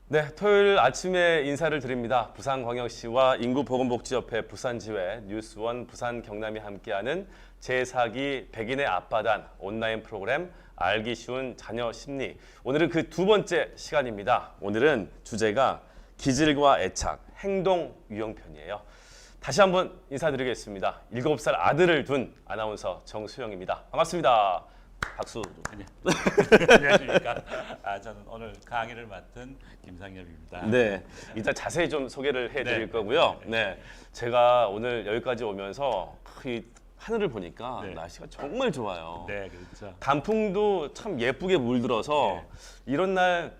네, 토요일 아침에 인사를 드립니다. 부산광역시와 인구보건복지협회 부산지회 뉴스원 부산 경남이 함께하는 제4기 백인의 앞바단 온라인 프로그램 알기 쉬운 자녀 심리. 오늘은 그 두 번째 시간입니다. 오늘은 주제가 기질과 애착, 행동 유형편이에요. 다시 한번 인사드리겠습니다. 7살 아들을 둔 아나운서 정수영입니다. 반갑습니다. 박수. 안녕하십니까. 저는 오늘 강의를 맡은 김상엽입니다. 네, 일단 자세히 좀 소개를 해드릴 네. 거고요. 네, 제가 오늘 여기까지 오면서 이 하늘을 보니까 네. 날씨가 정말 좋아요. 네, 그렇죠. 단풍도 참 예쁘게 물들어서 이런 날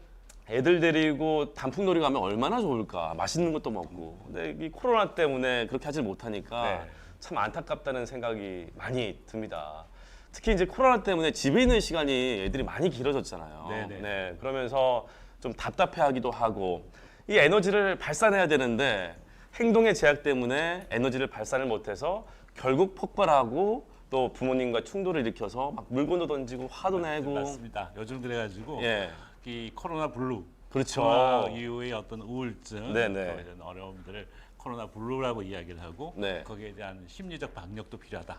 애들 데리고 단풍놀이 가면 얼마나 좋을까. 맛있는 것도 먹고. 근데 이 코로나 때문에 그렇게 하질 못하니까 네. 참 안타깝다는 생각이 많이 듭니다. 특히 이제 코로나 때문에 집에 있는 시간이 애들이 많이 길어졌잖아요. 네네. 네, 그러면서 좀 답답해하기도 하고 이 에너지를 발산해야 되는데 행동의 제약 때문에 에너지를 발산을 못해서 결국 폭발하고 또 부모님과 충돌을 일으켜서 막 물건도 던지고 화도 내고. 맞습니다. 요즘 그래가지고 예, 이 코로나 블루, 그렇죠. 코로나 이후의 어떤 우울증, 네네. 또 이런 어려움들을 코로나 블루라고 이야기를 하고 네. 거기에 대한 심리적 방역도 필요하다.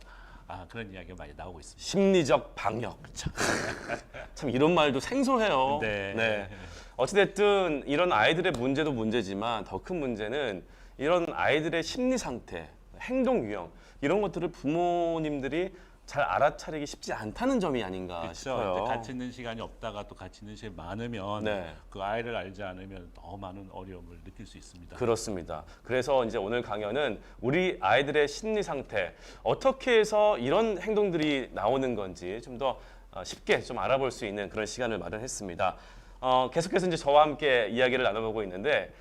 그런 이야기가 많이 나오고 있습니다. 심리적 방역. 참 이런 말도 생소해요. 네. 어찌됐든 이런 아이들의 문제도 문제지만 더 큰 문제는 이런 아이들의 심리 상태, 행동 유형 이런 것들을 부모님들이 잘 알아차리기 쉽지 않다는 점이 아닌가 그렇죠. 싶어요. 같이 있는 시간이 없다가 또 같이 있는 시간이 많으면 네. 그 아이를 알지 않으면 더 많은 어려움을 느낄 수 있습니다. 그렇습니다. 그래서 이제 오늘 강연은 우리 아이들의 심리 상태 어떻게 해서 이런 행동들이 나오는 건지 좀 더 쉽게 좀 알아볼 수 있는 그런 시간을 마련했습니다. 계속해서 이제 저와 함께 이야기를 나눠보고 있는데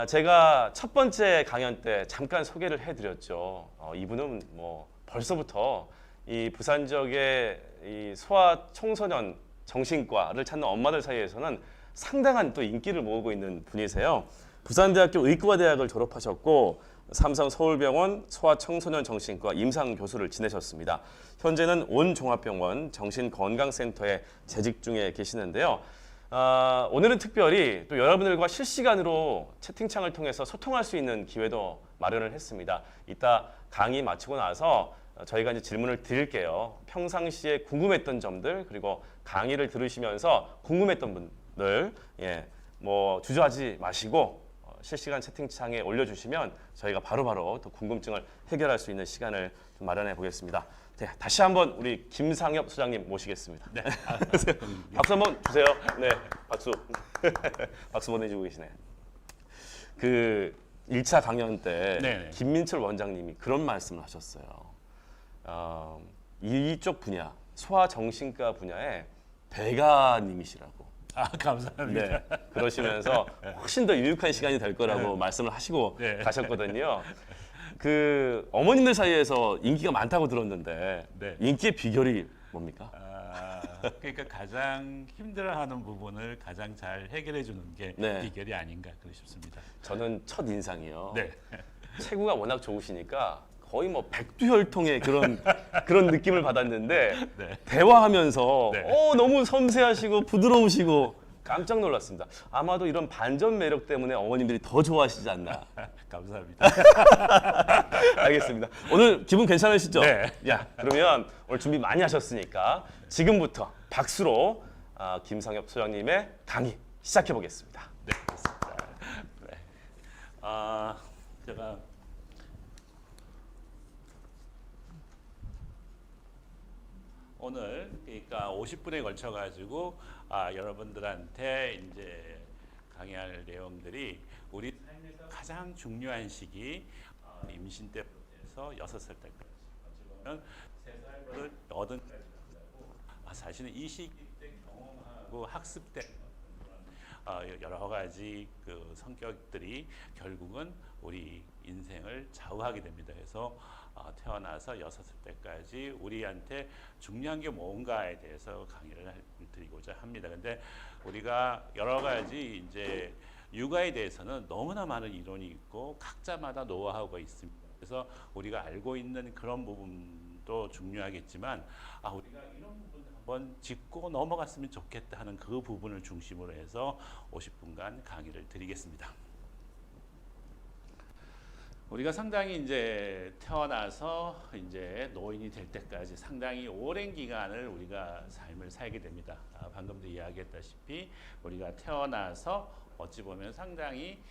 제가 첫 번째 강연 때 잠깐 소개를 해드렸죠. 이분은 뭐 벌써부터 이 부산 지역의 이 소아 청소년 정신과를 찾는 엄마들 사이에서는 상당한 또 인기를 모으고 있는 분이세요. 부산대학교 의과대학을 졸업하셨고 삼성 서울병원 소아청소년 정신과 임상 교수를 지내셨습니다. 현재는 온종합병원 정신건강센터에 재직 중에 계시는데요. 오늘은 특별히 또 여러분들과 실시간으로 채팅창을 통해서 소통할 수 있는 기회도 마련을 했습니다. 이따 강의 마치고 나서 저희가 이제 질문을 드릴게요. 평상시에 궁금했던 점들 그리고 강의를 들으시면서 궁금했던 분들 뭐 주저하지 마시고 실시간 채팅창에 올려주시면 저희가 바로바로 또 궁금증을 해결할 수 있는 시간을 좀 마련해 보겠습니다. 네, 다시 한번 우리 김상엽 소장님 모시겠습니다. 네. 박수 한번 주세요. 네, 박수. 박수 보내주고 계시네. 그 1차 강연 때 네네. 김민철 원장님이 그런 말씀을 하셨어요. 이쪽 분야, 소아정신과 분야의 대가님이시라고. 감사합니다. 네, 그러시면서 훨씬 더 유익한 시간이 될 거라고 말씀을 하시고 네. 가셨거든요. 그 어머님들 사이에서 인기가 많다고 들었는데 네. 인기의 비결이 뭡니까? 그러니까 가장 힘들어하는 부분을 가장 잘 해결해 주는 게 네. 비결이 아닌가 그러 싶습니다. 저는 첫 인상이요. 네. 체구가 워낙 좋으시니까 거의 뭐 백두혈통의 그런 느낌을 받았는데 네. 대화하면서 네. 너무 섬세하시고 부드러우시고 깜짝 놀랐습니다. 아마도 이런 반전 매력 때문에 어머님들이 더 좋아하시지 않나. 감사합니다. 알겠습니다. 오늘 기분 괜찮으시죠? 네. 야, 그러면 오늘 준비 많이 하셨으니까 지금부터 박수로 김상엽 소장님의 강의 시작해 보겠습니다. 네, 그렇습니다. 네. 제가 오늘 그러니까 50분에 걸쳐 가지고 여러분들한테 이제 강의할 내용들이 우리 삶에서 가장 중요한 시기 임신 때부터 6살 때까지 어찌 보면 3살을 80까지 간다고 사실은 이 시기 때 경험하고 학습된 여러 가지 그 성격들이 결국은 우리 인생을 좌우하게 됩니다. 그래서 태어나서 6살 때까지 우리한테 중요한 게 뭔가에 대해서 강의를 드리고자 합니다. 근데 우리가 여러 가지 이제 육아에 대해서는 너무나 많은 이론이 있고 각자마다 노하우가 있습니다. 그래서 우리가 알고 있는 그런 부분도 중요하겠지만 우리가 이런 부분도 한번 한번 짚고 넘어갔으면 좋겠다 하는 그 부분을 중심으로 해서 50분간 강의를 드리겠습니다. 우리가 상당히 이제 태어나서 이제 노인이 될 때까지 상당히 오랜 기간을 우리가 삶을 살게 됩니다. 방금도 이야기했다시피 우리가 태어나서 어찌 보면 상당히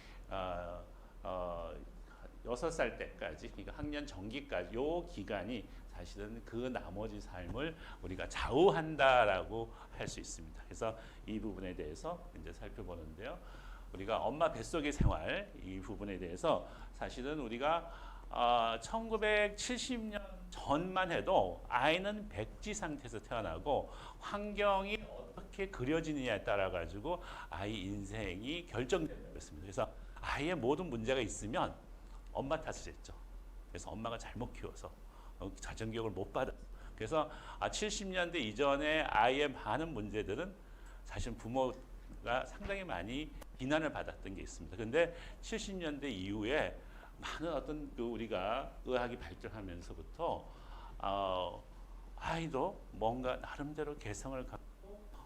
6살 때까지, 그러니까 학년 정기까지 요 기간이 사실은 그 나머지 삶을 우리가 좌우한다라고 할 수 있습니다. 그래서 이 부분에 대해서 이제 살펴보는데요. 우리가 엄마 뱃속의 생활 이 부분에 대해서 사실은 우리가 1970년 전만 해도 아이는 백지 상태에서 태어나고 환경이 어떻게 그려지느냐에 따라 가지고 아이 인생이 결정된다고 했습니다. 그래서 아이의 모든 문제가 있으면 엄마 탓을 했죠. 그래서 엄마가 잘못 키워서 가정교육을 못 받았어. 그래서 70년대 이전에 아이의 많은 문제들은 사실 부모가 상당히 많이 비난을 받았던 게 있습니다. 그런데 70년대 이후에 많은 어떤 우리가 의학이 발전하면서부터 아이도 뭔가 나름대로 개성을 갖고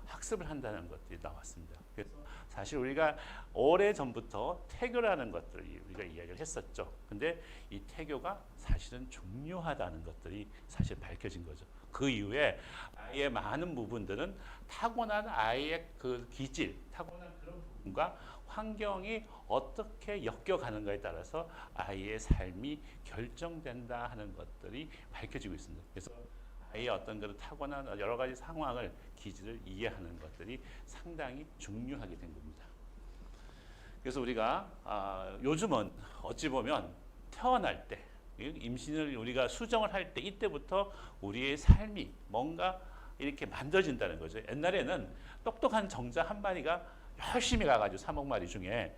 학습을 한다는 것들이 나왔습니다. 그래서 사실 우리가 오래 전부터 태교라는 것들을 우리가 이야기를 했었죠. 근데 이 태교가 사실은 중요하다는 것들이 사실 밝혀진 거죠. 그 이후에 아이의 많은 부분들은 타고난 아이의 그 기질, 타고난 그런 부분과 환경이 어떻게 엮여가는가에 따라서 아이의 삶이 결정된다 하는 것들이 밝혀지고 있습니다. 그래서 아이의 어떤 그런 타고난 여러 가지 상황을, 기질을 이해하는 것들이 상당히 중요하게 된 겁니다. 그래서 우리가 요즘은 어찌 보면 태어날 때, 임신을 우리가 수정을 할 때 이때부터 우리의 삶이 뭔가 이렇게 만들어진다는 거죠. 옛날에는 똑똑한 정자 한 마리가 열심히 가가지고 3억 마리 중에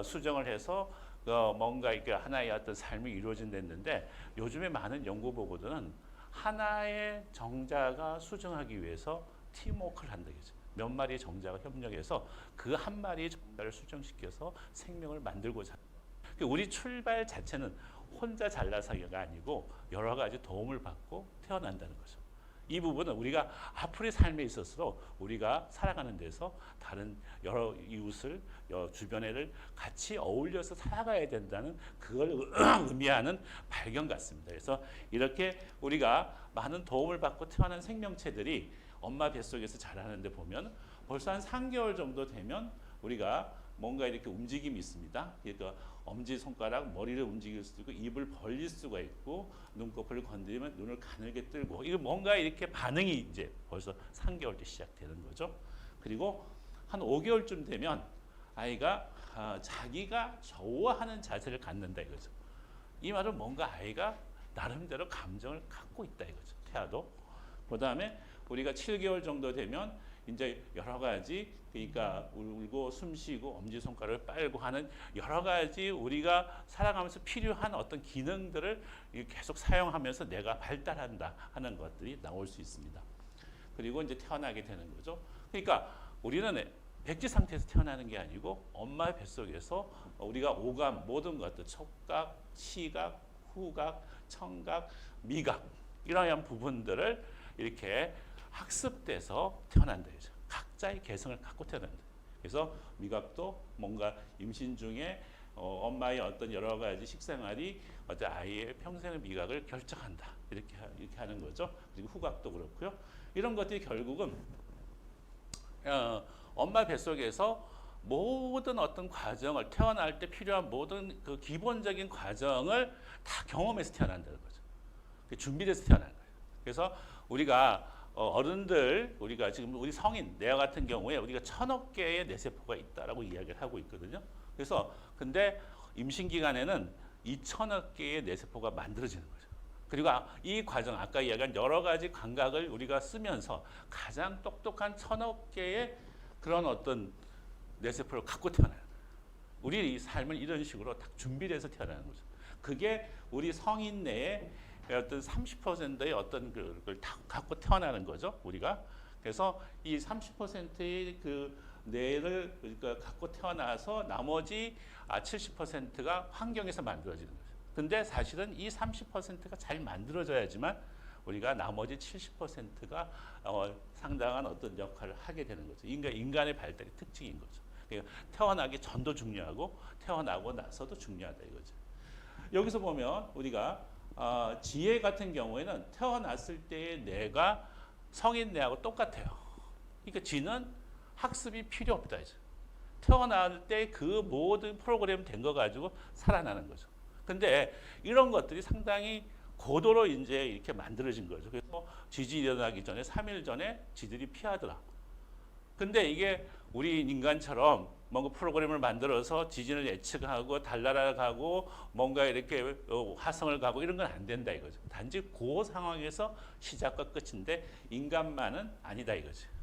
수정을 해서 뭔가 이렇게 하나의 어떤 삶이 이루어진다는데 요즘에 많은 연구 보고들은 하나의 정자가 수정하기 위해서 팀워크를 한다겠죠. 몇 마리의 정자가 협력해서 그 한 마리의 정자를 수정시켜서 생명을 만들고자 합니다. 우리 출발 자체는 혼자 잘나서기가 아니고 여러 가지 도움을 받고 태어난다는 거죠. 이 부분은 우리가 앞으로의 삶에 있어서 우리가 살아가는 데서 다른 여러 이웃을, 주변에를 같이 어울려서 살아가야 된다는 그걸 의미하는 발견 같습니다. 그래서 이렇게 우리가 많은 도움을 받고 태어난 생명체들이 엄마 뱃속에서 자라는데 보면 벌써 한 3개월 정도 되면 우리가 뭔가 이렇게 움직임이 있습니다. 그러니까 엄지손가락, 머리를 움직일 수도 있고 입을 벌릴 수가 있고 눈꺼풀을 건드리면 눈을 가늘게 뜨고 이거 뭔가 이렇게 반응이 이제 벌써 3개월 때 시작되는 거죠. 그리고 한 5개월쯤 되면 아이가 자기가 좋아하는 자세를 갖는다 이거죠. 이 말은 뭔가 아이가 나름대로 감정을 갖고 있다 이거죠. 태아도. 그 다음에 우리가 7개월 정도 되면 이제 여러 가지 그러니까 울고 숨쉬고 엄지손가락을 빨고 하는 여러 가지 우리가 살아가면서 필요한 어떤 기능들을 계속 사용하면서 내가 발달한다 하는 것들이 나올 수 있습니다. 그리고 이제 태어나게 되는 거죠. 그러니까 우리는 백지 상태에서 태어나는 게 아니고 엄마 뱃속에서 우리가 오감 모든 것들 촉각, 시각, 후각, 청각, 미각 이러한 부분들을 이렇게 학습돼서 태어난다. 각자의 개성을 갖고 태어난다. 그래서 미각도 뭔가 임신 중에 엄마의 어떤 여러 가지 식생활이 어떤 아이의 평생의 미각을 결정한다. 이렇게 하는 거죠. 그리고 후각도 그렇고요. 이런 것들이 결국은 엄마 뱃속에서 모든 어떤 과정을 태어날 때 필요한 모든 그 기본적인 과정을 다 경험해서 태어난다는 거죠. 준비돼서 태어난 거예요. 그래서 우리가 어른들, 우리가 지금 우리 성인, 내와 같은 경우에 우리가 1000억 개의 뇌세포가 있다라고 이야기를 하고 있거든요. 그래서 근데 임신 기간에는 2000억 개의 뇌세포가 만들어지는 거죠. 그리고 이 과정, 아까 이야기한 여러 가지 감각을 우리가 쓰면서 가장 똑똑한 1000억 개의 그런 어떤 뇌세포를 갖고 태어나요. 우리 삶은 이런 식으로 딱 준비돼서 태어나는 거죠. 그게 우리 성인 내에 어떤 30%의 어떤 그걸 다 갖고 태어나는 거죠, 우리가. 그래서 이 30%의 그 뇌를 그러니까 갖고 태어나서 나머지 70%가 환경에서 만들어지는 거죠. 근데 사실은 이 30%가 잘 만들어져야지만 우리가 나머지 70%가 상당한 어떤 역할을 하게 되는 거죠. 인간의 발달의 특징인 거죠. 그러니까 태어나기 전도 중요하고 태어나고 나서도 중요하다 이거죠. 여기서 보면 우리가 지혜 같은 경우에는 태어났을 때의 뇌가 성인 뇌하고 똑같아요. 그러니까 지는 학습이 필요 없다 이제. 태어날 때 그 모든 프로그램 된 거 가지고 살아나는 거죠. 근데 이런 것들이 상당히 고도로 이제 이렇게 만들어진 거죠. 그래서 지진이 일어나기 전에 3일 전에 지들이 피하더라. 근데 이게 우리 인간처럼 뭔가 프로그램을 만들어서 지진을 예측하고 달나라 가고 뭔가 이렇게 화성을 가고 이런 건 안 된다 이거죠. 단지 그 상황에서 시작과 끝인데 인간만은 아니다 이거죠.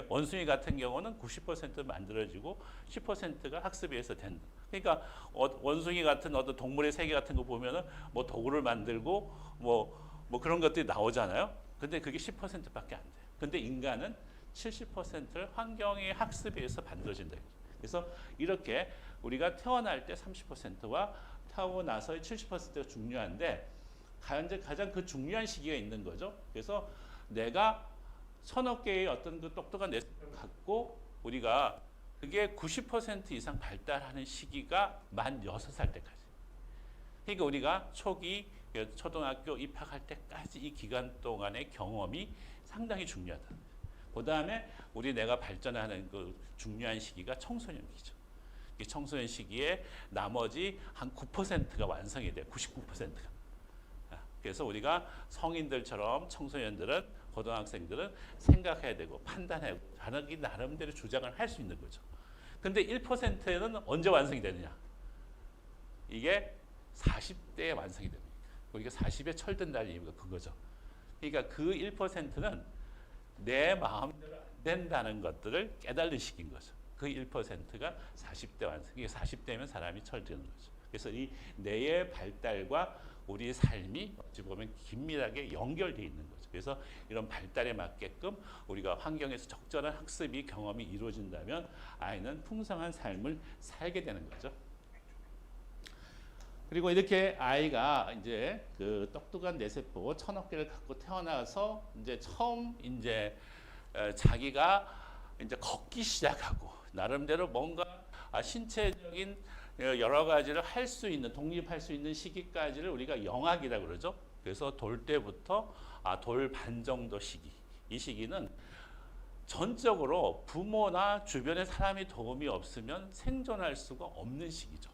원숭이 같은 경우는 90% 만들어지고 10%가 학습에 의해서 된다. 그러니까 원숭이 같은 어떤 동물의 세계 같은 거 보면은 뭐 도구를 만들고 뭐 그런 것들이 나오잖아요. 근데 그게 10%밖에 안 돼요. 근데 인간은 70%를 환경의 학습에 의해서 만들어진다. 그래서 이렇게 우리가 태어날 때 30%와 태어나고 나서의 70%가 중요한데 가장 그 중요한 시기가 있는 거죠. 그래서 내가 서너 개의 어떤 그 똑똑한 뇌세포를 갖고 우리가 그게 90% 이상 발달하는 시기가 만 6살 때까지. 그러니까 우리가 초기 초등학교 입학할 때까지 이 기간 동안의 경험이 상당히 중요하다. 그 다음에 우리 뇌가 발전하는 그 중요한 시기가 청소년기죠. 이 청소년 시기에 나머지 한 9%가 완성이 돼요. 99%가. 그래서 우리가 성인들처럼 청소년들은 고등학생들은 생각해야 되고 판단해야 되고 자기 나름대로 주장을 할 수 있는 거죠. 근데 1%는 언제 완성이 되느냐? 이게 40대에 완성이 됩니다. 우리가 40에 철든다는 이유가 그거죠. 그러니까 그 1%는 내 마음대로 안 된다는 것들을 깨달는 시기인 거죠. 그 1%가 40대 완성. 이게 40대면 사람이 철드는 거죠. 그래서 이 뇌의 발달과 우리의 삶이 어찌 보면 긴밀하게 연결되어 있는 거죠. 그래서 이런 발달에 맞게끔 우리가 환경에서 적절한 학습이 경험이 이루어진다면 아이는 풍성한 삶을 살게 되는 거죠. 그리고 이렇게 아이가 이제 그 똑똑한 뇌세포 1000억 개를 갖고 태어나서 이제 처음 이제 자기가 이제 걷기 시작하고 나름대로 뭔가 신체적인 여러 가지를 할 수 있는 독립할 수 있는 시기까지를 우리가 영학이라고 그러죠. 그래서 돌 때부터 돌 반 정도 시기. 이 시기는 전적으로 부모나 주변의 사람이 도움이 없으면 생존할 수가 없는 시기죠.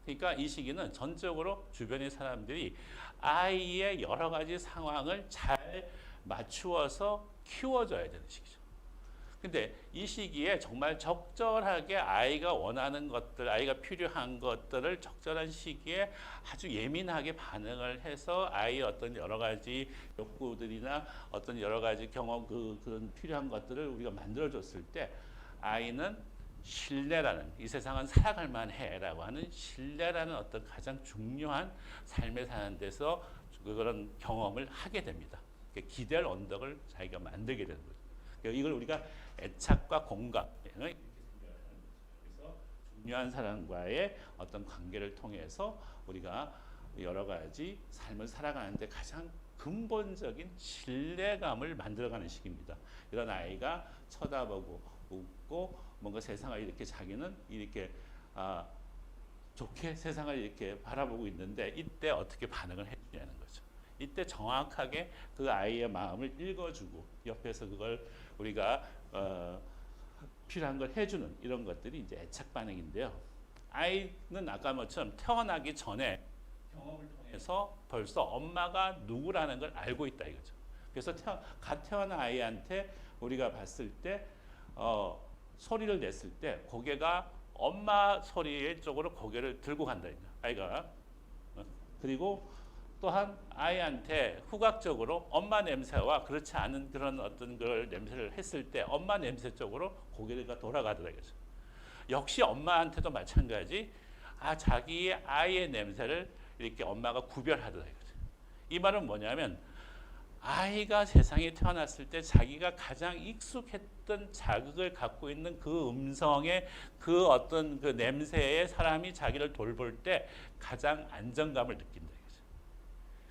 그러니까 이 시기는 전적으로 주변의 사람들이 아이의 여러 가지 상황을 잘 맞추어서 키워줘야 되는 시기죠. 근데 이 시기에 정말 적절하게 아이가 원하는 것들, 아이가 필요한 것들을 적절한 시기에 아주 예민하게 반응을 해서 아이의 어떤 여러 가지 욕구들이나 어떤 여러 가지 경험, 그런 필요한 것들을 우리가 만들어줬을 때 아이는 신뢰라는, 이 세상은 살아갈 만해라고 하는 신뢰라는 어떤 가장 중요한 삶에 사는 데서 그런 경험을 하게 됩니다. 기댈 언덕을 자기가 만들게 되는 거죠. 이걸 우리가 애착과 공감, 그래서 중요한 사람과의 어떤 관계를 통해서 우리가 여러 가지 삶을 살아가는데 가장 근본적인 신뢰감을 만들어가는 시기입니다. 이런 아이가 쳐다보고 웃고 뭔가 세상을 이렇게 자기는 이렇게 좋게 세상을 이렇게 바라보고 있는데 이때 어떻게 반응을 해주냐는 거죠. 이때 정확하게 그 아이의 마음을 읽어주고 옆에서 그걸 우리가 필요한 걸 해주는 이런 것들이 이제 애착 반응인데요. 아이는 아까 뭐처럼 태어나기 전에 경험을 통해서 벌써 엄마가 누구라는 걸 알고 있다 이거죠. 그래서 갓 태어난 아이한테 우리가 봤을 때 소리를 냈을 때 고개가 엄마 소리 쪽으로 고개를 들고 간다 아이가. 그리고 또한 아이한테 후각적으로 엄마 냄새와 그렇지 않은 그런 어떤 걸 냄새를 했을 때 엄마 냄새 쪽으로 고개가 돌아가더라 이거죠. 역시 엄마한테도 마찬가지 자기의 아이의 냄새를 이렇게 엄마가 구별하더라 이거죠. 이 말은 뭐냐면 아이가 세상에 태어났을 때 자기가 가장 익숙했던 자극을 갖고 있는 그 음성의 그 어떤 그 냄새에 사람이 자기를 돌볼 때 가장 안정감을 느낀다.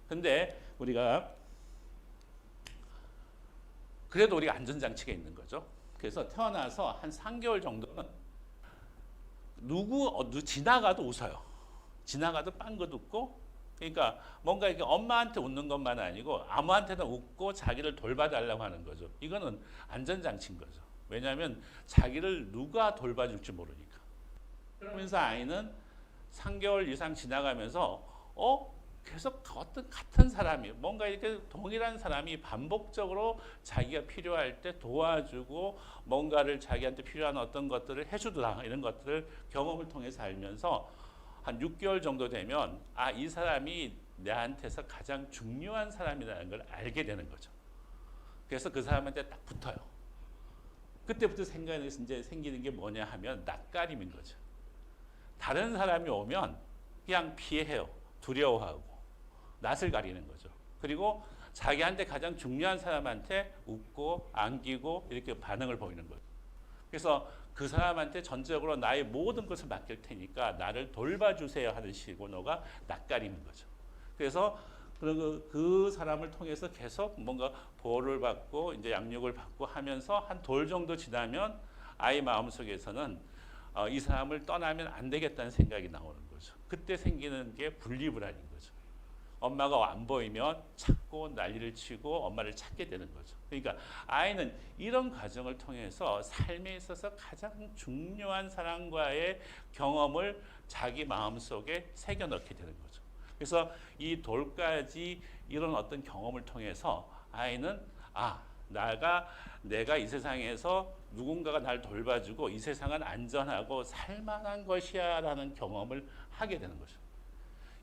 근데 우리가 그래도 우리가 안전장치가 있는 거죠. 그래서 태어나서 한 3개월 정도는 지나가도 웃어요. 지나가도 빵긋 웃고, 그러니까 뭔가 이렇게 엄마한테 웃는 것만 아니고 아무한테나 웃고 자기를 돌봐달라고 하는 거죠. 이거는 안전장치인 거죠. 왜냐하면 자기를 누가 돌봐줄지 모르니까. 그러면서 아이는 3개월 이상 지나가면서 계속 어떤 같은 사람이, 뭔가 이렇게 동일한 사람이 반복적으로 자기가 필요할 때 도와주고 뭔가를 자기한테 필요한 어떤 것들을 해주더라, 이런 것들을 경험을 통해서 알면서 한 6개월 정도 되면 이 사람이 내한테서 가장 중요한 사람이라는 걸 알게 되는 거죠. 그래서 그 사람한테 딱 붙어요. 그때부터 생각이 이제 생기는 게 뭐냐 하면 낯가림인 거죠. 다른 사람이 오면 그냥 피해요. 두려워하고 낯을 가리는 거죠. 그리고 자기한테 가장 중요한 사람한테 웃고 안기고 이렇게 반응을 보이는 거죠. 그래서 그 사람한테 전적으로 나의 모든 것을 맡길 테니까 나를 돌봐주세요 하는 시그너가 낯가리는 거죠. 그래서 그 사람을 통해서 계속 뭔가 보호를 받고 이제 양육을 받고 하면서 한 돌 정도 지나면 아이 마음속에서는 이 사람을 떠나면 안 되겠다는 생각이 나오는 거죠. 그때 생기는 게 분리불안인 거죠. 엄마가 안 보이면 찾고 난리를 치고 엄마를 찾게 되는 거죠. 그러니까 아이는 이런 과정을 통해서 삶에 있어서 가장 중요한 사람과의 경험을 자기 마음속에 새겨 넣게 되는 거죠. 그래서 이 돌까지 이런 어떤 경험을 통해서 아이는 내가 이 세상에서 누군가가 날 돌봐주고 이 세상은 안전하고 살만한 것이야 라는 경험을 하게 되는 거죠.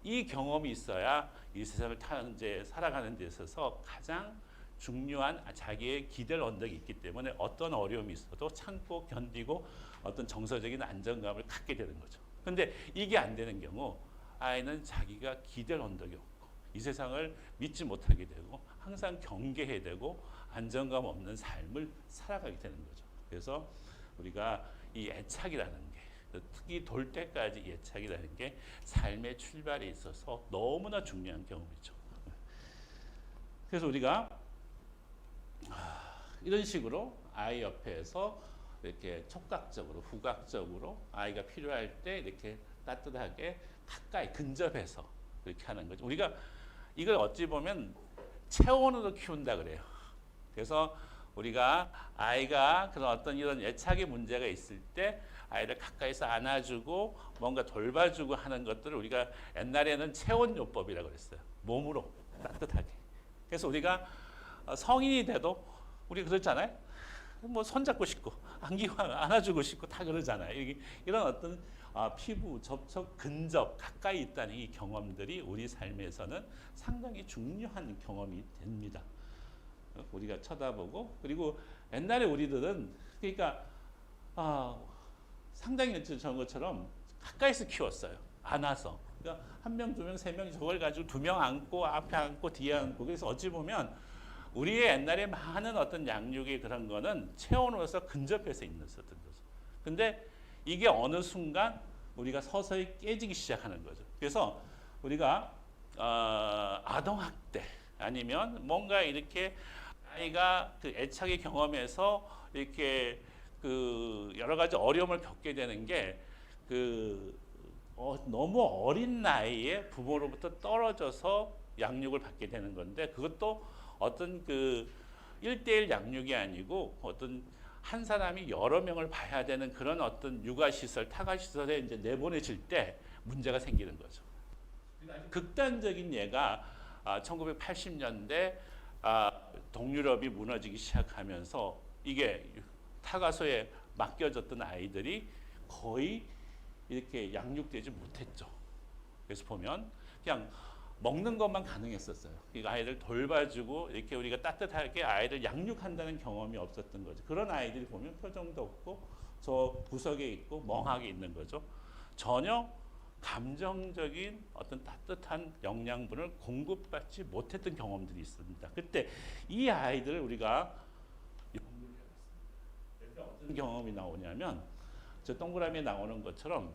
이 경험이 있어야 이 세상을 이제 살아가는 데 있어서 가장 중요한 자기의 기댈 언덕이 있기 때문에 어떤 어려움이 있어도 참고 견디고 어떤 정서적인 안정감을 갖게 되는 거죠. 근데 이게 안 되는 경우 아이는 자기가 기댈 언덕이 없고 이 세상을 믿지 못하게 되고 항상 경계해야 되고 안정감 없는 삶을 살아가게 되는 거죠. 그래서 우리가 이 애착이라는 게, 특히 돌 때까지 애착이라는 게 삶의 출발에 있어서 너무나 중요한 경험이죠. 그래서 우리가 이런 식으로 아이 옆에서 이렇게 촉각적으로, 후각적으로 아이가 필요할 때 이렇게 따뜻하게 가까이 근접해서 그렇게 하는 거죠. 우리가 이걸 어찌 보면 체온으로 키운다 그래요. 그래서 우리가 아이가 그런 어떤 이런 애착의 문제가 있을 때 아이를 가까이서 안아주고 뭔가 돌봐주고 하는 것들을 우리가 옛날에는 체온요법이라고 그랬어요. 몸으로 따뜻하게. 그래서 우리가 성인이 돼도 우리 그렇잖아요. 뭐 손잡고 싶고 안기고 안아주고 싶고 다 그러잖아요. 이런 어떤 피부 접촉 근접 가까이 있다는 이 경험들이 우리 삶에서는 상당히 중요한 경험이 됩니다. 우리가 쳐다보고, 그리고 옛날에 우리들은 그러니까 상당히 저런 것처럼 가까이서 키웠어요. 안아서. 그러니까 한 명, 두 명, 세 명 저걸 가지고 두 명 안고 앞에 안고 뒤에 안고. 그래서 어찌 보면 우리의 옛날에 많은 어떤 양육의 그런 거는 체온으로서 근접해서 있었던 거죠. 근데 이게 어느 순간 우리가 서서히 깨지기 시작하는 거죠. 그래서 우리가 아동학대 아니면 뭔가 이렇게 아이가 그 애착의 경험에서 이렇게 그 여러 가지 어려움을 겪게 되는 게 너무 어린 나이에 부모로부터 떨어져서 양육을 받게 되는 건데, 그것도 어떤 그 1대1 양육이 아니고 어떤 한 사람이 여러 명을 봐야 되는 그런 어떤 육아시설, 타가시설에 이제 내보내질 때 문제가 생기는 거죠. 극단적인 예가 1980년대 동유럽이 무너지기 시작하면서 이게 타가소에 맡겨졌던 아이들이 거의 이렇게 양육되지 못했죠. 그래서 보면 그냥 먹는 것만 가능했었어요. 그러니까 아이를 돌봐주고 이렇게 우리가 따뜻하게 아이를 양육한다는 경험이 없었던 거죠. 그런 아이들이 보면 표정도 없고 저 구석에 있고 멍하게 있는 거죠. 전혀 감정적인 어떤 따뜻한 영양분을 공급받지 못했던 경험들이 있습니다. 그때 이 아이들을 우리가 어떤 경험이 나오냐면 저 동그라미에 나오는 것처럼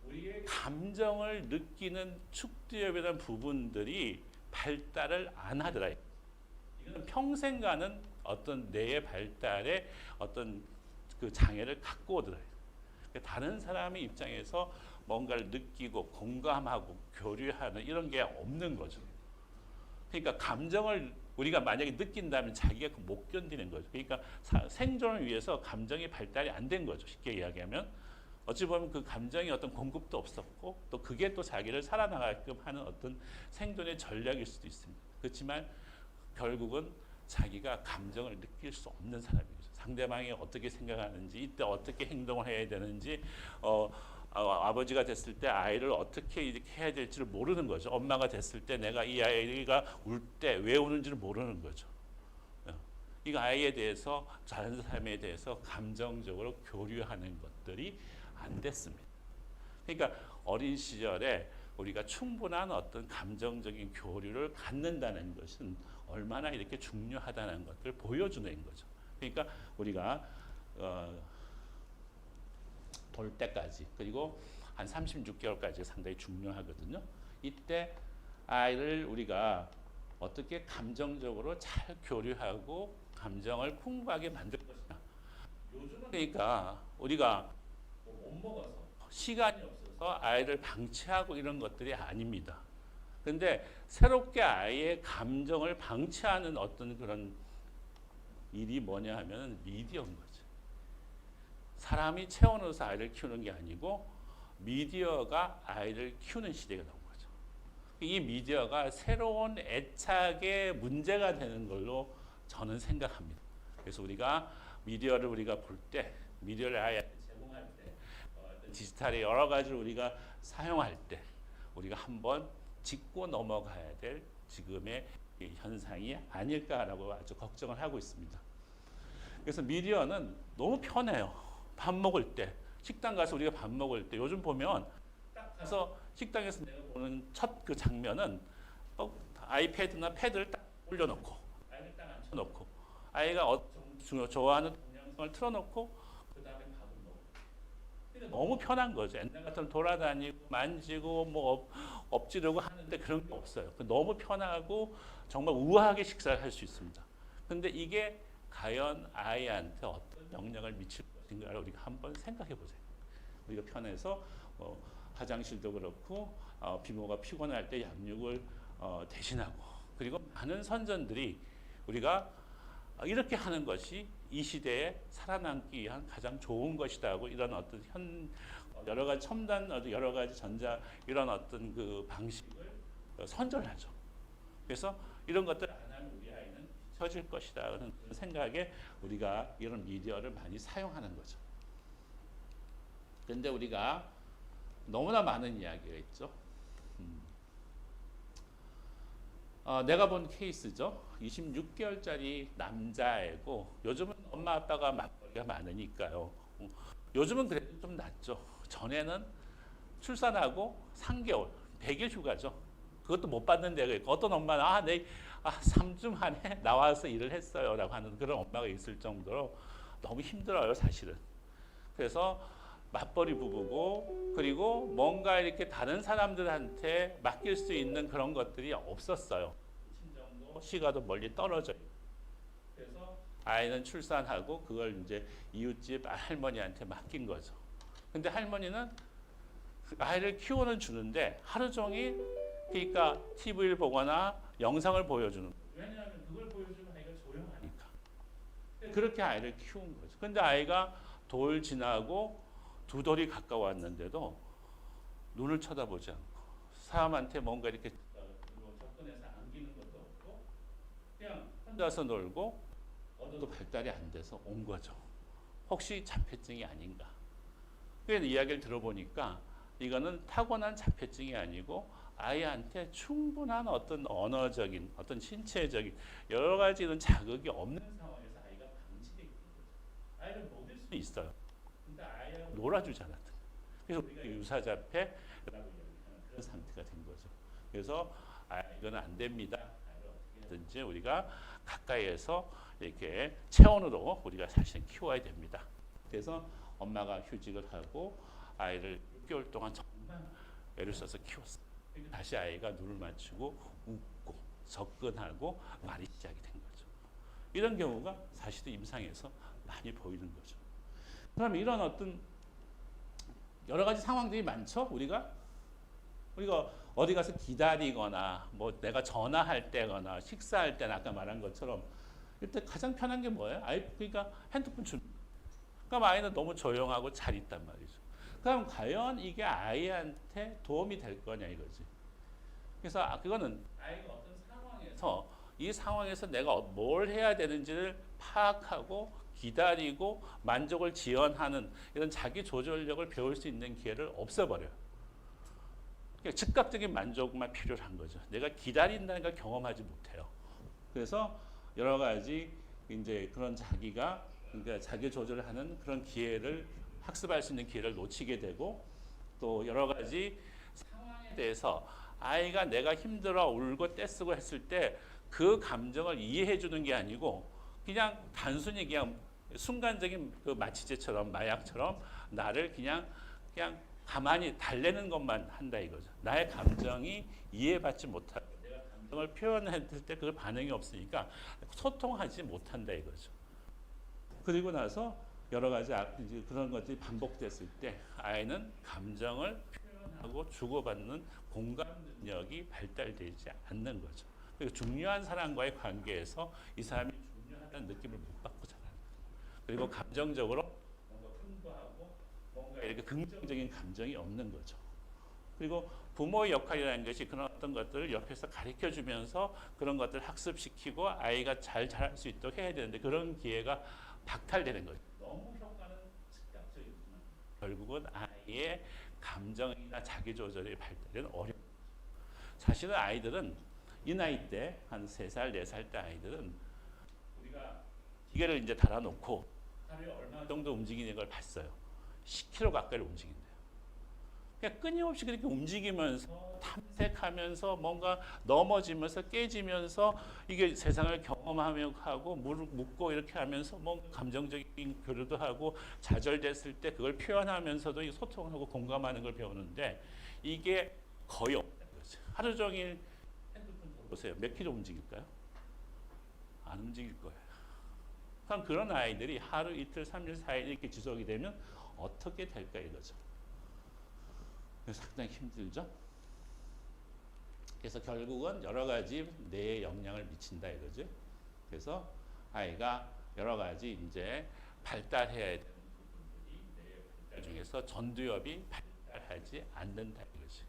우리의 감정을 느끼는 축두엽이라는 부분들이 발달을 안 하더라. 이건 평생 가는 어떤 뇌의 발달에 어떤 그 장애를 갖고 오더래요. 다른 사람의 입장에서 뭔가를 느끼고 공감하고 교류하는 이런 게 없는 거죠. 그러니까 감정을 우리가 만약에 느낀다면 자기가 못 견디는 거죠. 그러니까 생존을 위해서 감정이 발달이 안 된 거죠. 쉽게 이야기하면 어찌 보면 그 감정이 어떤 공급도 없었고 또 그게 또 자기를 살아나가게끔 하는 어떤 생존의 전략일 수도 있습니다. 그렇지만 결국은 자기가 감정을 느낄 수 없는 사람이죠. 상대방이 어떻게 생각하는지 이때 어떻게 행동을 해야 되는지 아버지가 됐을 때 아이를 어떻게 이렇게 해야 될지를 모르는 거죠. 엄마가 됐을 때 내가 이 아이가 울 때 왜 우는지를 모르는 거죠. 이 아이에 대해서 다른 사람에 대해서 감정적으로 교류하는 것들이 안 됐습니다. 그러니까 어린 시절에 우리가 충분한 어떤 감정적인 교류를 갖는다는 것은 얼마나 이렇게 중요하다는 것을 보여주는 거죠. 그러니까 우리가 돌 때까지 그리고 한 36개월까지 상당히 중요하거든요. 이때 아이를 우리가 어떻게 감정적으로 잘 교류하고 감정을 풍부하게 만들 것이냐. 요즘은 그러니까 우리가 못 먹어서 시간이 없어서 아이를 방치하고 이런 것들이 아닙니다. 근데 새롭게 아이의 감정을 방치하는 어떤 그런 일이 뭐냐 하면 미디어인 거죠. 사람이 채워넣어서 아이를 키우는 게 아니고 미디어가 아이를 키우는 시대가 나온 거죠. 이 미디어가 새로운 애착의 문제가 되는 걸로 저는 생각합니다. 그래서 우리가 미디어를 우리가 볼 때, 미디어를 아이한테 제공할 때, 디지털의 여러 가지를 우리가 사용할 때 우리가 한번 짚고 넘어가야 될 지금의 현상이 아닐까라고 아주 걱정을 하고 있습니다. 그래서 미디어는 너무 편해요. 밥 먹을 때, 식당 가서 우리가 밥 먹을 때 요즘 보면 딱 가서 식당에서 내가 보는 첫 그 장면은 아이패드나 패드를 딱 올려놓고 아이를 딱 앉혀놓고 아이가 좋아하는 동영상을 틀어놓고 그 다음에 밥을 먹고. 근데 너무 편한 거죠. 옛날 같으면 돌아다니고 만지고 뭐 엎지르고 하는데 그런 게 없어요. 너무 편하고 정말 우아하게 식사를 할 수 있습니다. 근데 이게 과연 아이한테 어떤 영향을 미칠 것인가를 우리가 한번 생각해 보세요. 우리가 편해서 화장실도 그렇고 비모가 피곤할 때 양육을 대신하고 그리고 많은 선전들이 우리가 이렇게 하는 것이 이 시대에 살아남기 위한 가장 좋은 것이다 하고 이런 어떤 여러 가지 첨단 여러 가지 전자 이런 어떤 그 방식을 선전하죠. 그래서 이런 것들 안 하면 우리 아이는 뒤처질 것이다 하는 생각에 우리가 이런 미디어를 많이 사용하는 거죠. 그런데 우리가 너무나 많은 이야기가 있죠. 내가 본 케이스죠. 26개월짜리 남자애고 요즘은 엄마 아빠가 맞벌이가 많으니까요. 요즘은 그래도 좀 낫죠. 전에는 출산하고 3개월, 100일 휴가죠. 그것도 못 받는 데가 있고 어떤 엄마는 내 3주 만에 나와서 일을 했어요 라고 하는 그런 엄마가 있을 정도로 너무 힘들어요 사실은. 그래서 맞벌이 부부고 그리고 뭔가 이렇게 다른 사람들한테 맡길 수 있는 그런 것들이 없었어요. 친정도 시가도 멀리 떨어져 있고. 그래서 아이는 출산하고 그걸 이제 이웃집 할머니한테 맡긴 거죠. 근데 할머니는 아이를 키워는 주는데 하루 종일 그러니까 TV를 보거나 영상을 보여주는 거예요. 왜냐하면 그걸 보여주면 아이가 조용하니까. 그렇게 아이를 키운 거죠. 근데 아이가 돌 지나고 두 돌이 가까웠는데도 눈을 쳐다보지 않고 사람한테 뭔가 이렇게 접근해서 안기는 것도 없고 그냥 혼자서 놀고 언어도 발달이 안 돼서 온 거죠. 혹시 자폐증이 아닌가? 그래서 이야기를 들어보니까 이거는 타고난 자폐증이 아니고 아이한테 충분한 어떤 언어적인, 어떤 신체적인 여러 가지 이런 자극이 없는 상황에서 아이가 방치되어 있는 거죠. 아이를 먹일 수 있어요. 근데 아이하고 놀아주지 않았다. 그래서 우리가 유사자폐라고 얘기하는 그런 상태가 된 거죠. 그래서 이거는 안 됩니다. 아이를 어떻게든지 우리가 가까이에서 이렇게 체온으로 우리가 사실 키워야 됩니다. 그래서 엄마가 휴직을 하고 아이를 6개월 동안 정말 애를 써서 키웠어요. 다시 아이가 눈을 맞추고 웃고 접근하고 말이 시작이 된 거죠. 이런 경우가 사실은 임상에서 많이 보이는 거죠. 그러면 이런 어떤 여러 가지 상황들이 많죠. 우리가 어디 가서 기다리거나 뭐 내가 전화할 때거나 식사할 때나 아까 말한 것처럼 일단 가장 편한 게 뭐예요? 그러니까 핸드폰 준. 그럼 아이는 너무 조용하고 잘 있단 말이죠. 그럼 과연 이게 아이한테 도움이 될 거냐 이거지. 그래서 그거는 아이가 어떤 상황에서 이 상황에서 내가 뭘 해야 되는지를 파악하고 기다리고 만족을 지연하는 이런 자기 조절력을 배울 수 있는 기회를 없애버려요. 그러니까 즉각적인 만족만 필요한 거죠. 내가 기다린다는 걸 경험하지 못해요. 그래서 여러 가지 이제 그런 그러니까 자기 조절하는 그런 기회를 학습할 수 있는 기회를 놓치게 되고 또 여러 가지 상황에 대해서 아이가 내가 힘들어 울고 떼쓰고 했을 때 그 감정을 이해해 주는 게 아니고 그냥 단순히 그냥 순간적인 그 마취제처럼 마약처럼 나를 그냥 가만히 달래는 것만 한다 이거죠. 나의 감정이 이해받지 못하고 내가 감정을 표현했을 때 그 반응이 없으니까 소통하지 못한다 이거죠. 그리고 나서 여러 가지 이제 그런 것들이 반복됐을 때 아이는 감정을 표현하고 주고받는 공감 능력이 발달되지 않는 거죠. 그리고 중요한 사람과의 관계에서 이 사람이 중요하다는 느낌을 못 받고 자라는 거죠. 그리고 감정적으로 뭔가 풍부하고 뭔가 이렇게 긍정적인 감정이 없는 거죠. 그리고 부모의 역할이라는 것이 그런 어떤 것들을 옆에서 가르쳐 주면서 그런 것들을 학습시키고 아이가 잘 자랄 수 있도록 해야 되는데 그런 기회가 박탈되는 거죠. 너무 효과는 즉각적이지만 결국은 아이의 감정이나 자기 조절이 발달되는 어려운 거죠. 사실은 아이들은 이 나이 때 한 3살, 4살 때 아이들은 우리가 기계를 이제 달아놓고 하루에 얼마 정도 움직이는 걸 봤어요. 10km 가까이 움직인대요. 그냥 끊임없이 그렇게 움직이면서 탐색하면서 뭔가 넘어지면서 깨지면서 이게 세상을 경험하며 하고 묻고 이렇게 하면서 뭐 감정적인 교류도 하고 좌절됐을 때 그걸 표현하면서도 소통하고 공감하는 걸 배우는데 이게 거의 없다는 거죠. 하루 종일 핸드폰 보세요. 몇 킬로 움직일까요? 안 움직일 거예요. 그럼 그런 아이들이 하루 이틀 3일 4일 이렇게 지속이 되면 어떻게 될까 이거죠. 그래서 상당히 힘들죠. 그래서 결국은 여러 가지 뇌에 영향을 미친다 이거죠. 그래서 아이가 여러 가지 이제 발달해야 되는 부분들이 뇌의 발달 중에서 전두엽이 발달하지 않는다 이거죠.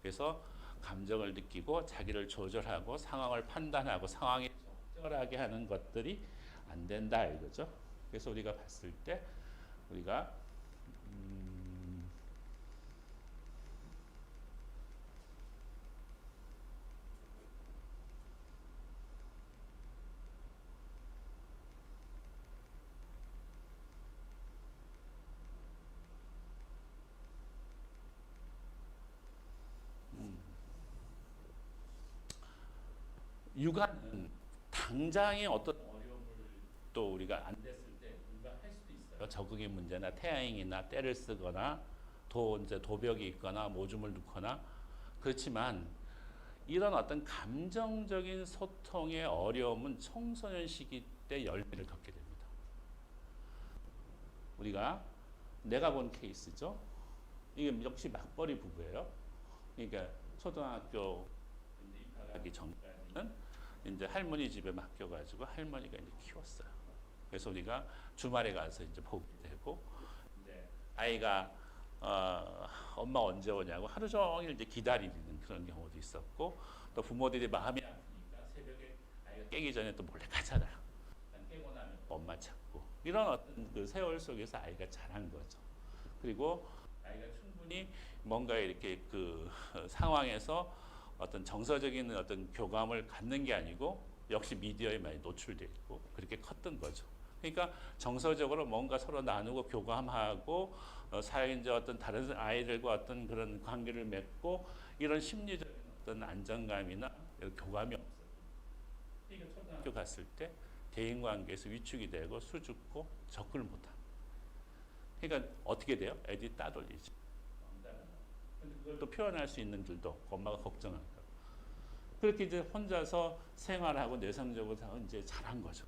그래서 감정을 느끼고 자기를 조절하고 상황을 판단하고 상황에 적절하게 하는 것들이 안 된다 이거죠. 그래서 우리가 봤을 때 우리가 육아는 당장의 어떤 어려움을 또 우리가 안 됐을 때 할 수도 있어요. 적응의 문제나 태양이나 때를 쓰거나 이제 도벽이 있거나 모줌을 넣거나 그렇지만 이런 어떤 감정적인 소통의 어려움은 청소년 시기 때 열매를 걷게 됩니다. 우리가 내가 본 케이스죠. 이게 역시 맞벌이 부부예요. 그러니까 초등학교 입학하기 전까지는 이제 할머니 집에 맡겨가지고 할머니가 이제 키웠어요. 그래서 우리가 주말에 가서 이제 보게 되고, 이제 아이가 엄마 언제 오냐고 하루 종일 이제 기다리는 그런 경우도 있었고, 또 부모들이 마음이 아프니까 새벽에 아이가 깨기 전에 또 몰래 가잖아요. 깨고 나면 엄마 찾고 이런 어떤 그 세월 속에서 아이가 자란 거죠. 그리고 아이가 충분히 뭔가 이렇게 그 상황에서 어떤 정서적인 어떤 교감을 갖는 게 아니고 역시 미디어에 많이 노출돼 있고 그렇게 컸던 거죠. 그러니까 정서적으로 뭔가 서로 나누고 교감하고 사회인지 어떤 다른 아이들과 어떤 그런 관계를 맺고 이런 심리적인 어떤 안정감이나 교감이 없어요. 그러니까 초등학교 갔을 때 대인관계에서 위축이 되고 수줍고 접근을 못합니다. 그러니까 어떻게 돼요? 애들이 따돌리죠. 근데 그걸 또 표현할 수 있는 줄도 없고 엄마가 걱정할까. 그렇게 이제 혼자서 생활하고 내성적으로 이제 잘한 거죠.